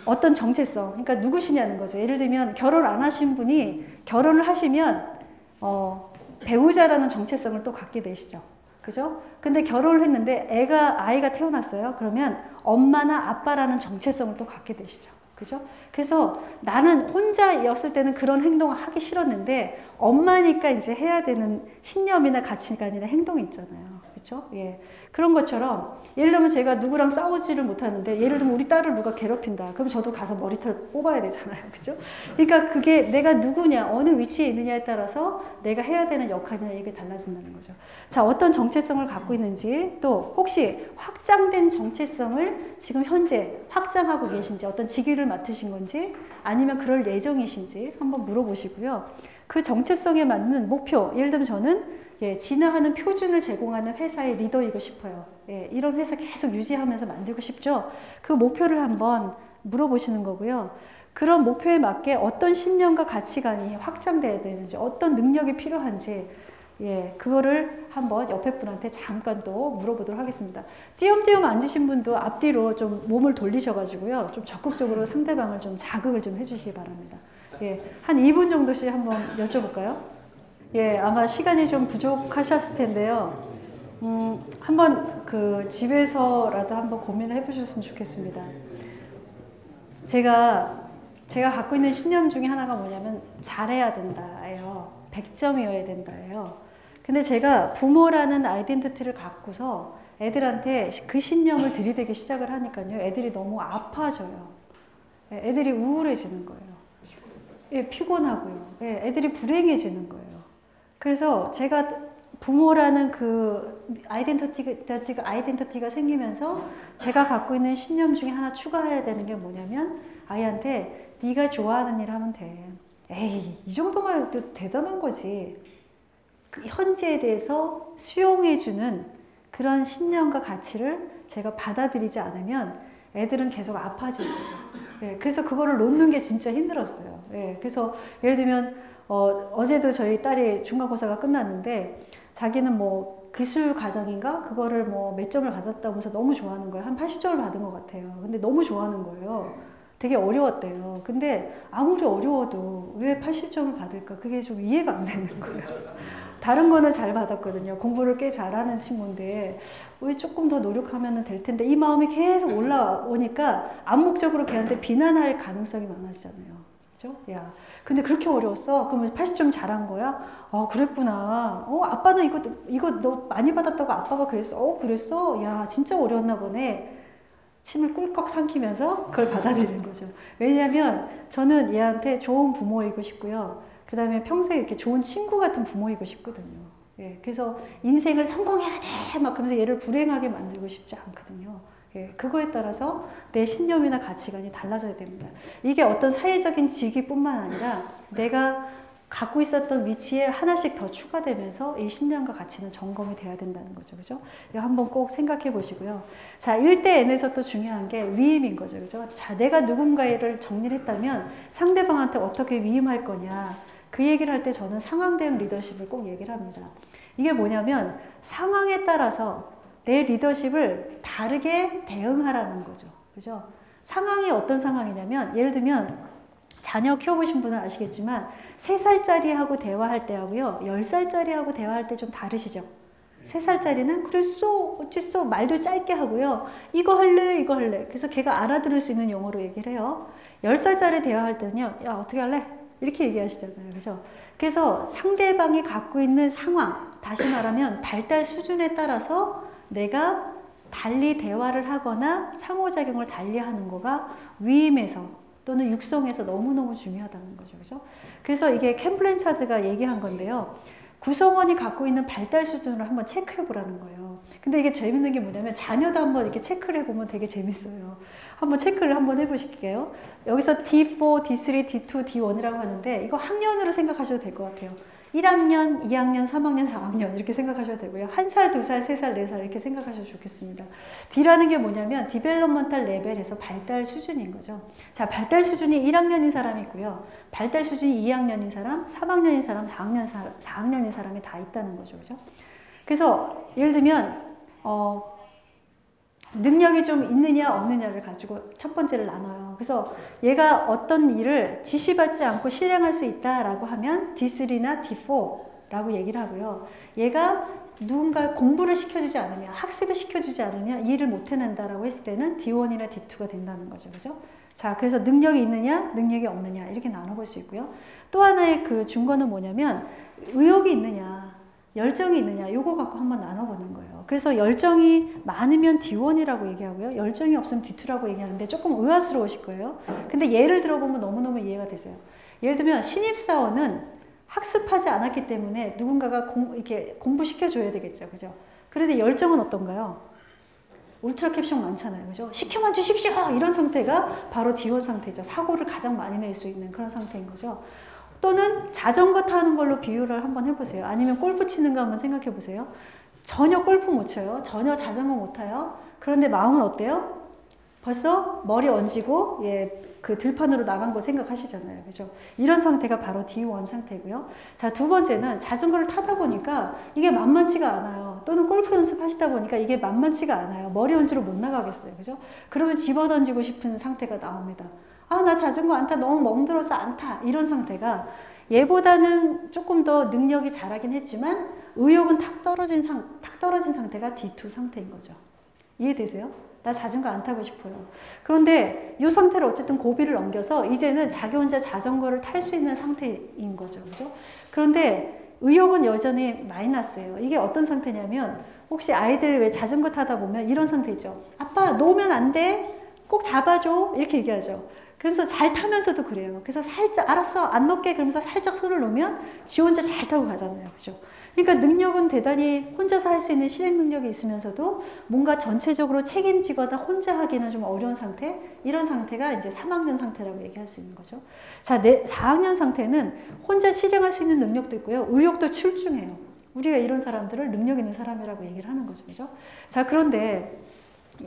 어떤 정체성, 그러니까 누구시냐는 거죠. 예를 들면 결혼 안 하신 분이 결혼을 하시면 배우자라는 정체성을 또 갖게 되시죠. 그죠? 근데 결혼을 했는데 아이가 태어났어요. 그러면 엄마나 아빠라는 정체성을 또 갖게 되시죠. 그죠? 그래서 나는 혼자였을 때는 그런 행동을 하기 싫었는데 엄마니까 이제 해야 되는 신념이나 가치관이나 행동이 있잖아요. 그렇죠? 예. 그런 것처럼 예를 들면 제가 누구랑 싸우지를 못하는데 예를 들면 우리 딸을 누가 괴롭힌다. 그럼 저도 가서 머리털 뽑아야 되잖아요. 그죠? 그러니까 그게 내가 누구냐, 어느 위치에 있느냐에 따라서 내가 해야 되는 역할이나 이게 달라진다는 거죠. 자, 어떤 정체성을 갖고 있는지, 또 혹시 확장된 정체성을 지금 현재 확장하고 계신지, 어떤 직위를 맡으신 건지 아니면 그럴 예정이신지 한번 물어보시고요. 그 정체성에 맞는 목표, 예를 들면 저는 진화하는 표준을 제공하는 회사의 리더이고 싶어요. 이런 회사 계속 유지하면서 만들고 싶죠. 그 목표를 한번 물어보시는 거고요. 그런 목표에 맞게 어떤 신념과 가치관이 확장돼야 되는지, 어떤 능력이 필요한지, 그거를 한번 옆에 분한테 잠깐 또 물어보도록 하겠습니다. 띄엄띄엄 앉으신 분도 앞뒤로 좀 몸을 돌리셔가지고요. 좀 적극적으로 상대방을 좀 자극을 좀 해주시기 바랍니다. 한 2분 정도씩 한번 여쭤볼까요? 아마 시간이 좀 부족하셨을 텐데요. 한번 집에서라도 한번 고민을 해보셨으면 좋겠습니다. 제가 갖고 있는 신념 중에 하나가 뭐냐면 잘해야 된다예요. 100점이어야 된다예요. 근데 제가 부모라는 아이덴티티를 갖고서 애들한테 그 신념을 들이대기 시작을 하니까요. 애들이 너무 아파져요. 애들이 우울해지는 거예요. 피곤하고요. 애들이 불행해지는 거예요. 그래서 제가 부모라는 그 아이덴티티가 생기면서 제가 갖고 있는 신념 중에 하나 추가해야 되는 게 뭐냐면 아이한테 네가 좋아하는 일 하면 돼. 에이, 이 정도만 해도 대단한 거지. 현재에 대해서 수용해주는 그런 신념과 가치를 제가 받아들이지 않으면 애들은 계속 아파지는 거예요. 그래서 그거를 놓는 게 진짜 힘들었어요. 그래서 예를 들면 어제도 저희 딸이 중간고사가 끝났는데 자기는 뭐 기술 과정인가? 그거를 뭐 몇 점을 받았다고 해서 너무 좋아하는 거예요. 한 80점을 받은 것 같아요. 근데 너무 좋아하는 거예요. 되게 어려웠대요. 근데 아무리 어려워도 왜 80점을 받을까? 그게 좀 이해가 안 되는 거예요. 다른 거는 잘 받았거든요. 공부를 꽤 잘하는 친구인데 왜 조금 더 노력하면 될 텐데 이 마음이 계속 올라오니까 암묵적으로 걔한테 비난할 가능성이 많아지잖아요. 그죠? 야, 근데 그렇게 어려웠어? 그러면 80점 잘한 거야? 그랬구나. 아빠는 이거 너 많이 받았다고 아빠가 그랬어? 그랬어? 야, 진짜 어려웠나 보네. 침을 꿀꺽 삼키면서 그걸 받아들이는 거죠. 왜냐하면 저는 얘한테 좋은 부모이고 싶고요. 그 다음에 평생 이렇게 좋은 친구 같은 부모이고 싶거든요. 그래서 인생을 성공해야 돼! 막 그러면서 얘를 불행하게 만들고 싶지 않거든요. 예, 그거에 따라서 내 신념이나 가치관이 달라져야 됩니다. 이게 어떤 사회적인 직위뿐만 아니라 내가 갖고 있었던 위치에 하나씩 더 추가되면서 이 신념과 가치는 점검이 돼야 된다는 거죠. 그죠? 이거 한번 꼭 생각해 보시고요. 자, 1대 N에서 또 중요한 게 위임인 거죠. 그죠? 자, 내가 누군가를 정리를 했다면 상대방한테 어떻게 위임할 거냐. 그 얘기를 할 때 저는 상황 대응 리더십을 꼭 얘기를 합니다. 이게 뭐냐면 상황에 따라서 내 리더십을 다르게 대응하라는 거죠. 그죠? 상황이 어떤 상황이냐면 예를 들면 자녀 키워보신 분은 아시겠지만 3살짜리하고 대화할 때하고요 10살짜리하고 대화할 때 좀 다르시죠? 3살짜리는 그랬어 어쨌어 말도 짧게 하고요 이거 할래 이거 할래 그래서 걔가 알아들을 수 있는 용어로 얘기를 해요. 10살짜리 대화할 때는요 야 어떻게 할래? 이렇게 얘기하시잖아요. 그죠? 그래서 상대방이 갖고 있는 상황 다시 말하면 발달 수준에 따라서 내가 달리 대화를 하거나 상호작용을 달리 하는 거가 위임에서 또는 육성에서 너무너무 중요하다는 거죠. 그죠? 그래서 이게 켄 블랜차드가 얘기한 건데요. 구성원이 갖고 있는 발달 수준을 한번 체크해 보라는 거예요. 근데 이게 재밌는 게 뭐냐면 자녀도 한번 이렇게 체크를 해보면 되게 재밌어요. 한번 체크를 한번 해보실게요. 여기서 D4, D3, D2, D1이라고 하는데 이거 학년으로 생각하셔도 될 것 같아요. 1학년, 2학년, 3학년, 4학년 이렇게 생각하셔도 되고요. 1살, 2살, 3살, 4살 이렇게 생각하셔도 좋겠습니다. D라는 게 뭐냐면 디벨롭먼탈 레벨에서 발달 수준인 거죠. 자, 발달 수준이 1학년인 사람이 있고요. 발달 수준이 2학년인 사람, 3학년인 사람, 4학년인 사람이 다 있다는 거죠. 그죠? 그래서 예를 들면 능력이 좀 있느냐 없느냐를 가지고 첫 번째를 나눠요. 그래서 얘가 어떤 일을 지시받지 않고 실행할 수 있다라고 하면 D3나 D4라고 얘기를 하고요. 얘가 누군가 공부를 시켜주지 않으면 학습을 시켜주지 않으면 일을 못 해낸다라고 했을 때는 D1이나 D2가 된다는 거죠. 그죠? 자, 그래서 능력이 있느냐 능력이 없느냐 이렇게 나눠볼 수 있고요. 또 하나의 그 준거는 뭐냐면 의욕이 있느냐 열정이 있느냐 요거 갖고 한번 나눠보는 거예요. 그래서 열정이 많으면 D1이라고 얘기하고요. 열정이 없으면 D2라고 얘기하는데 조금 의아스러우실 거예요. 근데 예를 들어보면 너무너무 이해가 되세요. 예를 들면 신입사원은 학습하지 않았기 때문에 누군가가 이렇게 공부시켜줘야 되겠죠. 그죠? 그런데 열정은 어떤가요? 울트라 캡션 많잖아요. 그죠? 시켜만 주십시오! 이런 상태가 바로 D1 상태죠. 사고를 가장 많이 낼 수 있는 그런 상태인 거죠. 또는 자전거 타는 걸로 비유를 한번 해보세요. 아니면 골프 치는 거 한번 생각해 보세요. 전혀 골프 못 쳐요. 전혀 자전거 못 타요. 그런데 마음은 어때요? 벌써 머리 얹이고 그 들판으로 나간 거 생각하시잖아요. 그죠? 이런 상태가 바로 D1 상태고요. 자, 두 번째는 자전거를 타다 보니까 이게 만만치가 않아요. 또는 골프 연습하시다 보니까 이게 만만치가 않아요. 머리 얹이로 못 나가겠어요. 그죠? 그러면 집어 던지고 싶은 상태가 나옵니다. 아, 나 자전거 안 타. 너무 멍들어서 안 타. 이런 상태가 얘보다는 조금 더 능력이 잘하긴 했지만 의욕은 탁 떨어진 상태가 D2 상태인 거죠. 이해되세요? 나 자전거 안 타고 싶어요. 그런데 이 상태를 어쨌든 고비를 넘겨서 이제는 자기 혼자 자전거를 탈 수 있는 상태인 거죠. 그죠? 그런데 의욕은 여전히 마이너스예요. 이게 어떤 상태냐면 혹시 아이들 왜 자전거 타다 보면 이런 상태 있죠. 아빠 놓으면 안 돼. 꼭 잡아줘. 이렇게 얘기하죠. 그러면서 잘 타면서도 그래요. 그래서 살짝 알았어 안 놓게 그러면서 살짝 손을 놓으면 지 혼자 잘 타고 가잖아요. 그죠? 그러니까 능력은 대단히 혼자서 할 수 있는 실행 능력이 있으면서도 뭔가 전체적으로 책임지거나 혼자 하기는 좀 어려운 상태 이런 상태가 이제 3학년 상태라고 얘기할 수 있는 거죠. 자, 4학년 상태는 혼자 실행할 수 있는 능력도 있고요. 의욕도 출중해요. 우리가 이런 사람들을 능력 있는 사람이라고 얘기를 하는 거죠. 그죠? 자, 그런데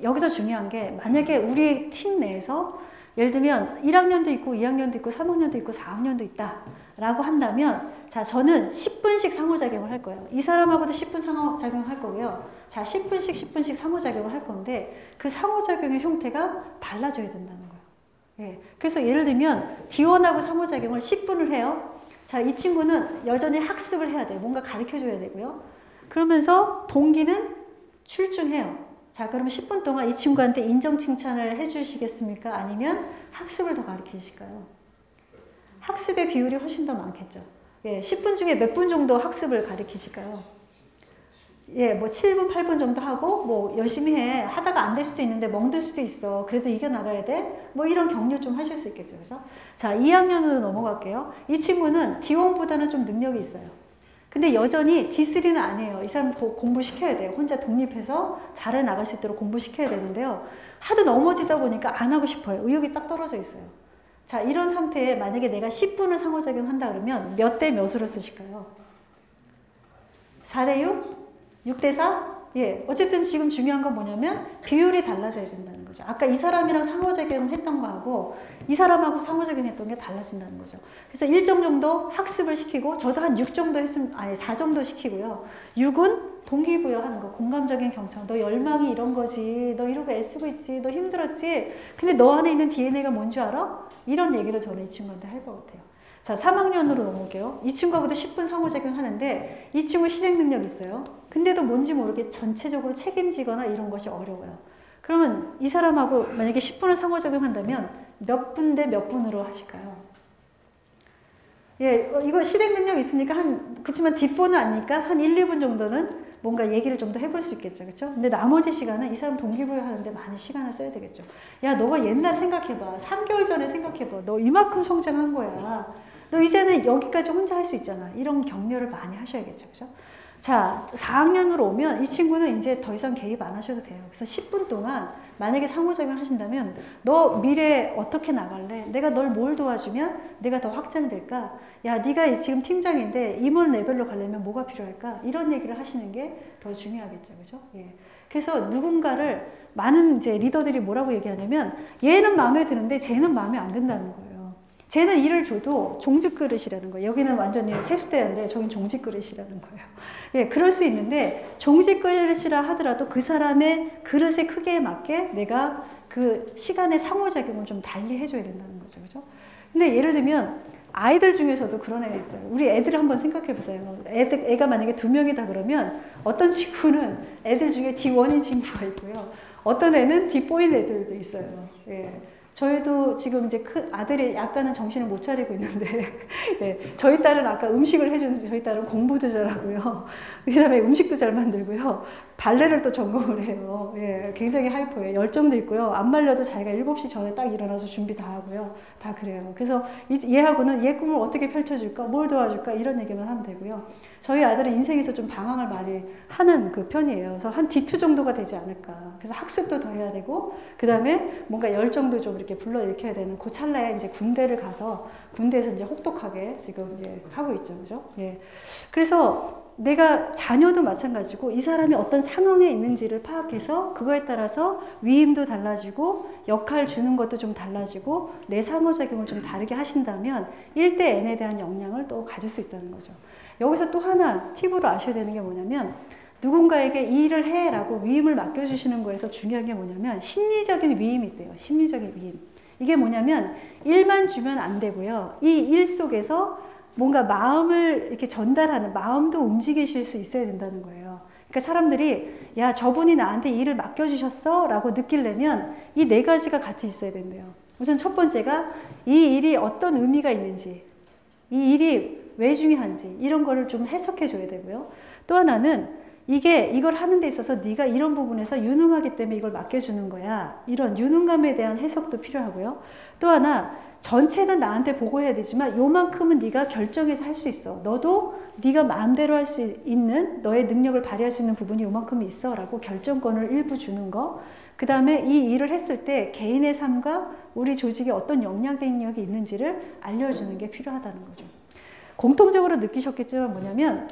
여기서 중요한 게 만약에 우리 팀 내에서 예를 들면 1학년도 있고 2학년도 있고 3학년도 있고 4학년도 있다 라고 한다면 자, 저는 10분씩 상호작용을 할 거예요. 이 사람하고도 10분 상호작용을 할 거고요. 자, 10분씩 상호작용을 할 건데 그 상호작용의 형태가 달라져야 된다는 거예요. 예. 그래서 예를 들면 D1하고 상호작용을 10분을 해요. 자, 이 친구는 여전히 학습을 해야 돼요. 뭔가 가르쳐줘야 되고요. 그러면서 동기는 출중해요. 자, 그러면 10분 동안 이 친구한테 인정 칭찬을 해주시겠습니까? 아니면 학습을 더 가르치실까요? 학습의 비율이 훨씬 더 많겠죠. 예, 10분 중에 몇 분 정도 학습을 가르치실까요? 예, 뭐 7분, 8분 정도 하고 뭐 열심히 해. 하다가 안 될 수도 있는데 멍들 수도 있어. 그래도 이겨나가야 돼. 뭐 이런 격려 좀 하실 수 있겠죠. 그죠? 자, 2학년으로 넘어갈게요. 이 친구는 D1보다는 좀 능력이 있어요. 근데 여전히 D3는 안 해요. 이 사람 공부시켜야 돼요. 혼자 독립해서 잘 나갈 수 있도록 공부시켜야 되는데요. 하도 넘어지다 보니까 안 하고 싶어요. 의욕이 딱 떨어져 있어요. 자, 이런 상태에 만약에 내가 10분을 상호작용 한다 그러면 몇 대 몇으로 쓰실까요? 4대 6? 6대 4? 예. 어쨌든 지금 중요한 건 뭐냐면 비율이 달라져야 된다는 거죠. 아까 이 사람이랑 상호작용 했던 거하고 이 사람하고 상호작용 했던 게 달라진다는 거죠. 그래서 일정 정도 학습을 시키고 저도 한 6 정도 했으면, 아니 4 정도 시키고요. 6은 동기부여하는 거, 공감적인 경청. 너 열망이 이런 거지. 너 이러고 애쓰고 있지. 너 힘들었지. 근데 너 안에 있는 DNA가 뭔 줄 알아? 이런 얘기를 저는 이 친구한테 할 것 같아요. 자, 3학년으로 넘어올게요. 이 친구하고도 10분 상호작용 하는데 이 친구 실행 능력 있어요. 근데도 뭔지 모르게 전체적으로 책임지거나 이런 것이 어려워요. 그러면 이 사람하고 만약에 10분을 상호작용 한다면 몇 분 대 몇 분으로 하실까요? 예, 이거 실행 능력 있으니까 그렇지만 D4는 아니니까 한 1, 2분 정도는 뭔가 얘기를 좀 더 해볼 수 있겠죠. 그렇죠? 근데 나머지 시간은 이 사람 동기부여 하는데 많이 시간을 써야 되겠죠. 야, 너가 옛날 생각해봐. 3개월 전에 생각해봐. 너 이만큼 성장한 거야. 너 이제는 여기까지 혼자 할 수 있잖아. 이런 격려를 많이 하셔야겠죠. 그죠? 자, 4학년으로 오면 이 친구는 이제 더 이상 개입 안 하셔도 돼요. 그래서 10분 동안 만약에 상호작용 하신다면 너 미래에 어떻게 나갈래? 내가 널 뭘 도와주면 내가 더 확장될까? 야, 네가 지금 팀장인데 임원 레벨로 가려면 뭐가 필요할까? 이런 얘기를 하시는 게 더 중요하겠죠. 그죠? 예. 그래서 누군가를 많은 이제 리더들이 뭐라고 얘기하냐면 얘는 마음에 드는데 쟤는 마음에 안 든다는 거예요. 쟤는 일을 줘도 종직 그릇이라는 거예요. 여기는 완전히 세수대인데 저긴 종직 그릇이라는 거예요. 예, 그럴 수 있는데 종직 그릇이라 하더라도 그 사람의 그릇의 크기에 맞게 내가 그 시간의 상호작용을 좀 달리 해줘야 된다는 거죠. 그죠? 근데 예를 들면 아이들 중에서도 그런 애가 있어요. 우리 애들을 한번 생각해 보세요. 애가 만약에 2명이다 그러면 어떤 친구는 애들 중에 D1인 친구가 있고요. 어떤 애는 D4인 애들도 있어요. 예. 저희도 지금 이제 큰 아들이 약간은 정신을 못 차리고 있는데, 네, 저희 딸은 아까 음식을 해주는 저희 딸은 공부도 잘하고요. 그 다음에 음식도 잘 만들고요. 발레를 또 전공을 해요. 예, 굉장히 하이퍼예요. 열정도 있고요. 안 말려도 자기가 7시 전에 딱 일어나서 준비 다 하고요. 다 그래요. 그래서 얘하고는 얘 꿈을 어떻게 펼쳐줄까, 뭘 도와줄까 이런 얘기만 하면 되고요. 저희 아들은 인생에서 좀 방황을 많이 하는 그 편이에요. 그래서 한 D2 정도가 되지 않을까. 그래서 학습도 더 해야 되고, 그 다음에 뭔가 열정도 좀 이렇게 불러일으켜야 되는 그 찰나에 이제 군대를 가서 군대에서 이제 혹독하게 지금 이제 하고 있죠. 그죠? 예. 그래서 내가 자녀도 마찬가지고 이 사람이 어떤 상황에 있는지를 파악해서 그거에 따라서 위임도 달라지고 역할 주는 것도 좀 달라지고 내 상호작용을 좀 다르게 하신다면 1대 N에 대한 역량을 또 가질 수 있다는 거죠. 여기서 또 하나 팁으로 아셔야 되는 게 뭐냐면 누군가에게 이 일을 해 라고 위임을 맡겨주시는 거에서 중요한 게 뭐냐면 심리적인 위임이 있대요. 심리적인 위임. 이게 뭐냐면 일만 주면 안 되고요. 이 일 속에서 뭔가 마음을 이렇게 전달하는 마음도 움직이실 수 있어야 된다는 거예요. 그러니까 사람들이 야 저분이 나한테 일을 맡겨주셨어 라고 느끼려면 이 4가지가 같이 있어야 된대요. 우선 첫 번째가 이 일이 어떤 의미가 있는지 이 일이 왜 중요한지 이런 거를 좀 해석해 줘야 되고요. 또 하나는 이걸 하는 데 있어서 네가 이런 부분에서 유능하기 때문에 이걸 맡겨주는 거야. 이런 유능감에 대한 해석도 필요하고요. 또 하나 전체는 나한테 보고해야 되지만 요만큼은 네가 결정해서 할 수 있어. 너도 네가 마음대로 할 수 있는 너의 능력을 발휘할 수 있는 부분이 요만큼 있어 라고 결정권을 일부 주는 거. 그 다음에 이 일을 했을 때 개인의 삶과 우리 조직에 어떤 영향력이 있는지를 알려주는 게 필요하다는 거죠. 공통적으로 느끼셨겠지만 뭐냐면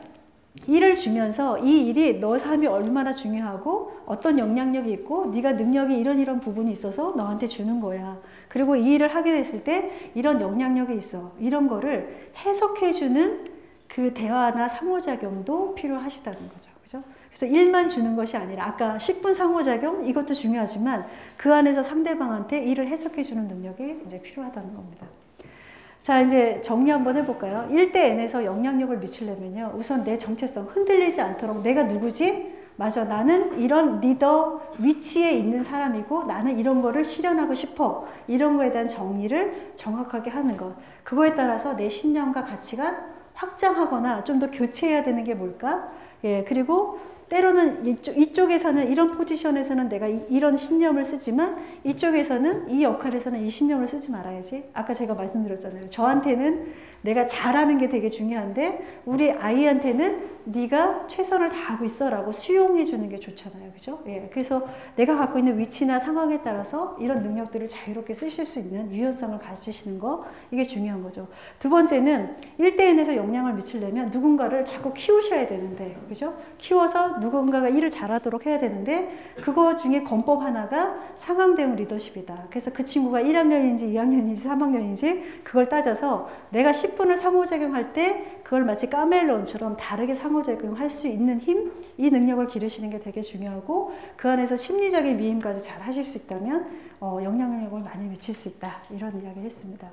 일을 주면서 이 일이 너 삶이 얼마나 중요하고 어떤 영향력이 있고 네가 능력이 이런 부분이 있어서 너한테 주는 거야. 그리고 이 일을 하게 됐을 때 이런 영향력이 있어. 이런 거를 해석해주는 그 대화나 상호작용도 필요하시다는 거죠. 그죠? 그래서 일만 주는 것이 아니라 아까 10분 상호작용 이것도 중요하지만 그 안에서 상대방한테 일을 해석해주는 능력이 이제 필요하다는 겁니다. 자, 이제 정리 한번 해볼까요? 1대 N에서 영향력을 미치려면요. 우선 내 정체성 흔들리지 않도록 내가 누구지? 맞아. 나는 이런 리더 위치에 있는 사람이고 나는 이런 거를 실현하고 싶어. 이런 거에 대한 정리를 정확하게 하는 것. 그거에 따라서 내 신념과 가치관 확장하거나 좀 더 교체해야 되는 게 뭘까? 예, 그리고 때로는 이쪽에서는 이런 포지션에서는 내가 이런 신념을 쓰지만 이쪽에서는 이 역할에서는 이 신념을 쓰지 말아야지. 아까 제가 말씀드렸잖아요. 저한테는 내가 잘하는 게 되게 중요한데 우리 아이한테는 네가 최선을 다하고 있어 라고 수용해 주는 게 좋잖아요. 그죠? 예. 그래서 내가 갖고 있는 위치나 상황에 따라서 이런 능력들을 자유롭게 쓰실 수 있는 유연성을 가지시는 거, 이게 중요한 거죠. 두 번째는 1대1에서 영향을 미치려면 누군가를 자꾸 키우셔야 되는데, 그죠? 키워서 누군가가 일을 잘하도록 해야 되는데 그거 중에 권법 하나가 상황 대응 리더십이다. 그래서 그 친구가 1학년인지 2학년인지 3학년인지 그걸 따져서 내가 10분을 상호작용할 때 그걸 마치 카멜론처럼 다르게 상호작용할 수 있는 힘, 이 능력을 기르시는 게 되게 중요하고 그 안에서 심리적인 위임까지 잘 하실 수 있다면 영향력을 많이 미칠 수 있다. 이런 이야기를 했습니다.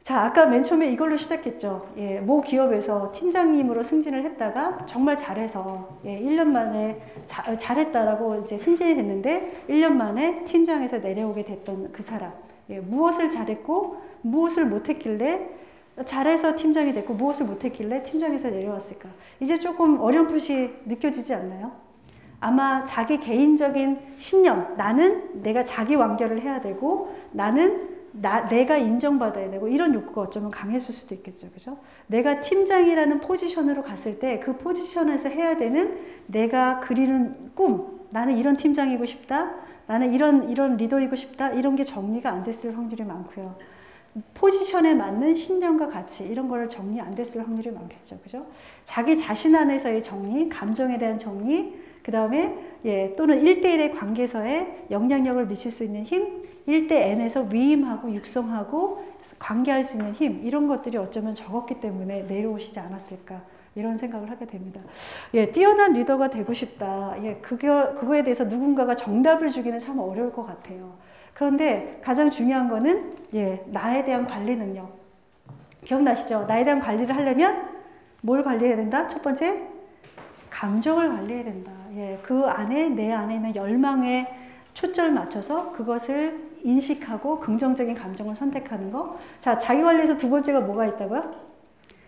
자, 아까 맨 처음에 이걸로 시작했죠. 예, 모 기업에서 팀장님으로 승진을 했다가 정말 잘해서 1년 만에 잘했다라고 이제 승진이 됐는데 1년 만에 팀장에서 내려오게 됐던 그 사람. 예, 무엇을 잘했고 무엇을 못했길래 잘해서 팀장이 됐고 무엇을 못했길래 팀장에서 내려왔을까? 이제 조금 어렴풋이 느껴지지 않나요? 아마 자기 개인적인 신념, 나는 내가 자기 완결을 해야 되고 나는 내가 인정받아야 되고 이런 욕구가 어쩌면 강했을 수도 있겠죠. 그죠? 내가 팀장이라는 포지션으로 갔을 때 그 포지션에서 해야 되는 내가 그리는 꿈, 나는 이런 팀장이고 싶다, 나는 이런 리더이고 싶다, 이런 게 정리가 안 됐을 확률이 많고요. 포지션에 맞는 신념과 가치 이런 거를 정리 안 됐을 확률이 많겠죠. 그죠? 자기 자신 안에서의 정리, 감정에 대한 정리, 그 다음에 또는 1대1의 관계에서의 영향력을 미칠 수 있는 힘, 1대 N에서 위임하고 육성하고 관계할 수 있는 힘, 이런 것들이 어쩌면 적었기 때문에 내려오시지 않았을까 이런 생각을 하게 됩니다. 뛰어난 리더가 되고 싶다. 그거에 대해서 누군가가 정답을 주기는 참 어려울 것 같아요. 그런데 가장 중요한 거는 나에 대한 관리 능력. 기억나시죠? 나에 대한 관리를 하려면 뭘 관리해야 된다? 첫 번째, 감정을 관리해야 된다. 그 안에 내 안에 있는 열망에 초점을 맞춰서 그것을 인식하고 긍정적인 감정을 선택하는 거. 자, 자기 관리에서 두 번째가 뭐가 있다고요?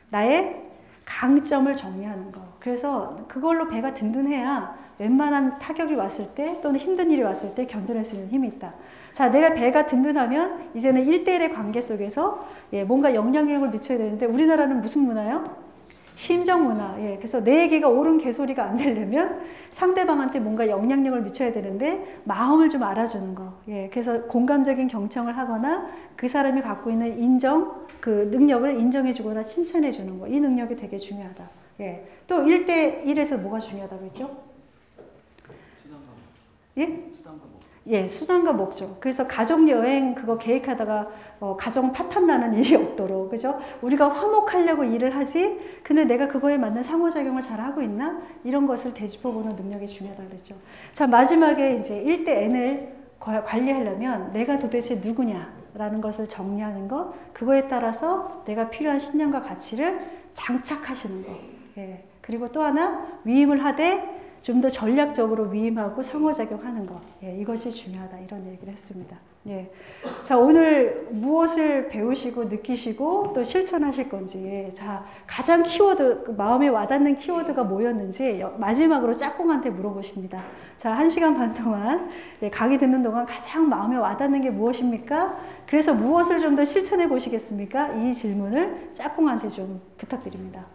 나의 강점을 정리하는 거. 그래서 그걸로 배가 든든해야 웬만한 타격이 왔을 때 또는 힘든 일이 왔을 때 견뎌낼 수 있는 힘이 있다. 자, 내가 배가 든든하면 이제는 1대1의 관계 속에서 뭔가 영향력을 미쳐야 되는데 우리나라는 무슨 문화요? 심정 문화. 그래서 내 얘기가 옳은 개소리가 안 되려면 상대방한테 뭔가 영향력을 미쳐야 되는데 마음을 좀 알아주는 거. 그래서 공감적인 경청을 하거나 그 사람이 갖고 있는 그 능력을 인정해 주거나 칭찬해 주는 거. 이 능력이 되게 중요하다. 또 1대1에서 뭐가 중요하다고 했죠? 수단과 목적. 그래서 가족여행 그거 계획하다가 가정 파탄 나는 일이 없도록, 그죠? 우리가 화목하려고 일을 하지, 근데 내가 그거에 맞는 상호작용을 잘 하고 있나? 이런 것을 되짚어보는 능력이 중요하다고 그랬죠. 자, 마지막에 이제 1대 N을 관리하려면 내가 도대체 누구냐라는 것을 정리하는 것, 그거에 따라서 내가 필요한 신념과 가치를 장착하시는 것. 그리고 또 하나, 위임을 하되 좀 더 전략적으로 위임하고 상호작용하는 것. 이것이 중요하다. 이런 얘기를 했습니다. 자, 오늘 무엇을 배우시고 느끼시고 또 실천하실 건지, 자, 가장 키워드, 마음에 와닿는 키워드가 뭐였는지 마지막으로 짝꿍한테 물어보십니다. 자, 1시간 반 동안 강의 듣는 동안 가장 마음에 와닿는 게 무엇입니까? 그래서 무엇을 좀 더 실천해 보시겠습니까? 이 질문을 짝꿍한테 좀 부탁드립니다.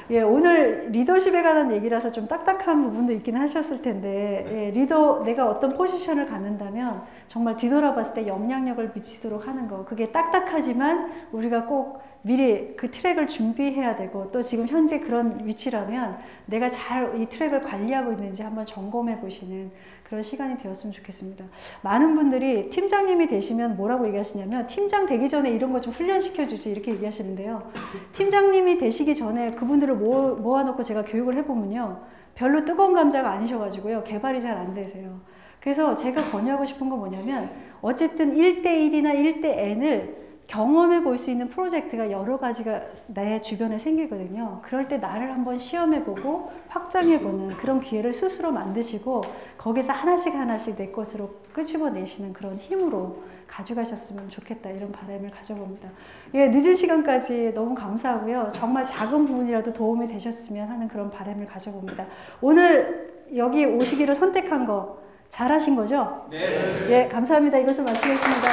오늘 리더십에 관한 얘기라서 좀 딱딱한 부분도 있긴 하셨을 텐데, 내가 어떤 포지션을 갖는다면 정말 뒤돌아봤을 때 영향력을 미치도록 하는 거, 그게 딱딱하지만 우리가 꼭 미리 그 트랙을 준비해야 되고, 또 지금 현재 그런 위치라면 내가 잘 이 트랙을 관리하고 있는지 한번 점검해 보시는 그런 시간이 되었으면 좋겠습니다. 많은 분들이 팀장님이 되시면 뭐라고 얘기하시냐면, 팀장 되기 전에 이런 거 좀 훈련시켜주지, 이렇게 얘기하시는데요. 팀장님이 되시기 전에 그분들을 모아놓고 제가 교육을 해보면요, 별로 뜨거운 감자가 아니셔가지고요, 개발이 잘 안 되세요. 그래서 제가 권유하고 싶은 건 뭐냐면, 어쨌든 1대1이나 1대 N을 경험해 볼 수 있는 프로젝트가 여러 가지가 내 주변에 생기거든요. 그럴 때 나를 한번 시험해 보고 확장해 보는 그런 기회를 스스로 만드시고 거기서 하나씩 하나씩 내 것으로 끄집어내시는 그런 힘으로 가져가셨으면 좋겠다, 이런 바람을 가져봅니다. 예, 늦은 시간까지 너무 감사하고요. 정말 작은 부분이라도 도움이 되셨으면 하는 그런 바람을 가져봅니다. 오늘 여기 오시기로 선택한 거 잘하신 거죠? 네. 예, 감사합니다. 이것을 마치겠습니다.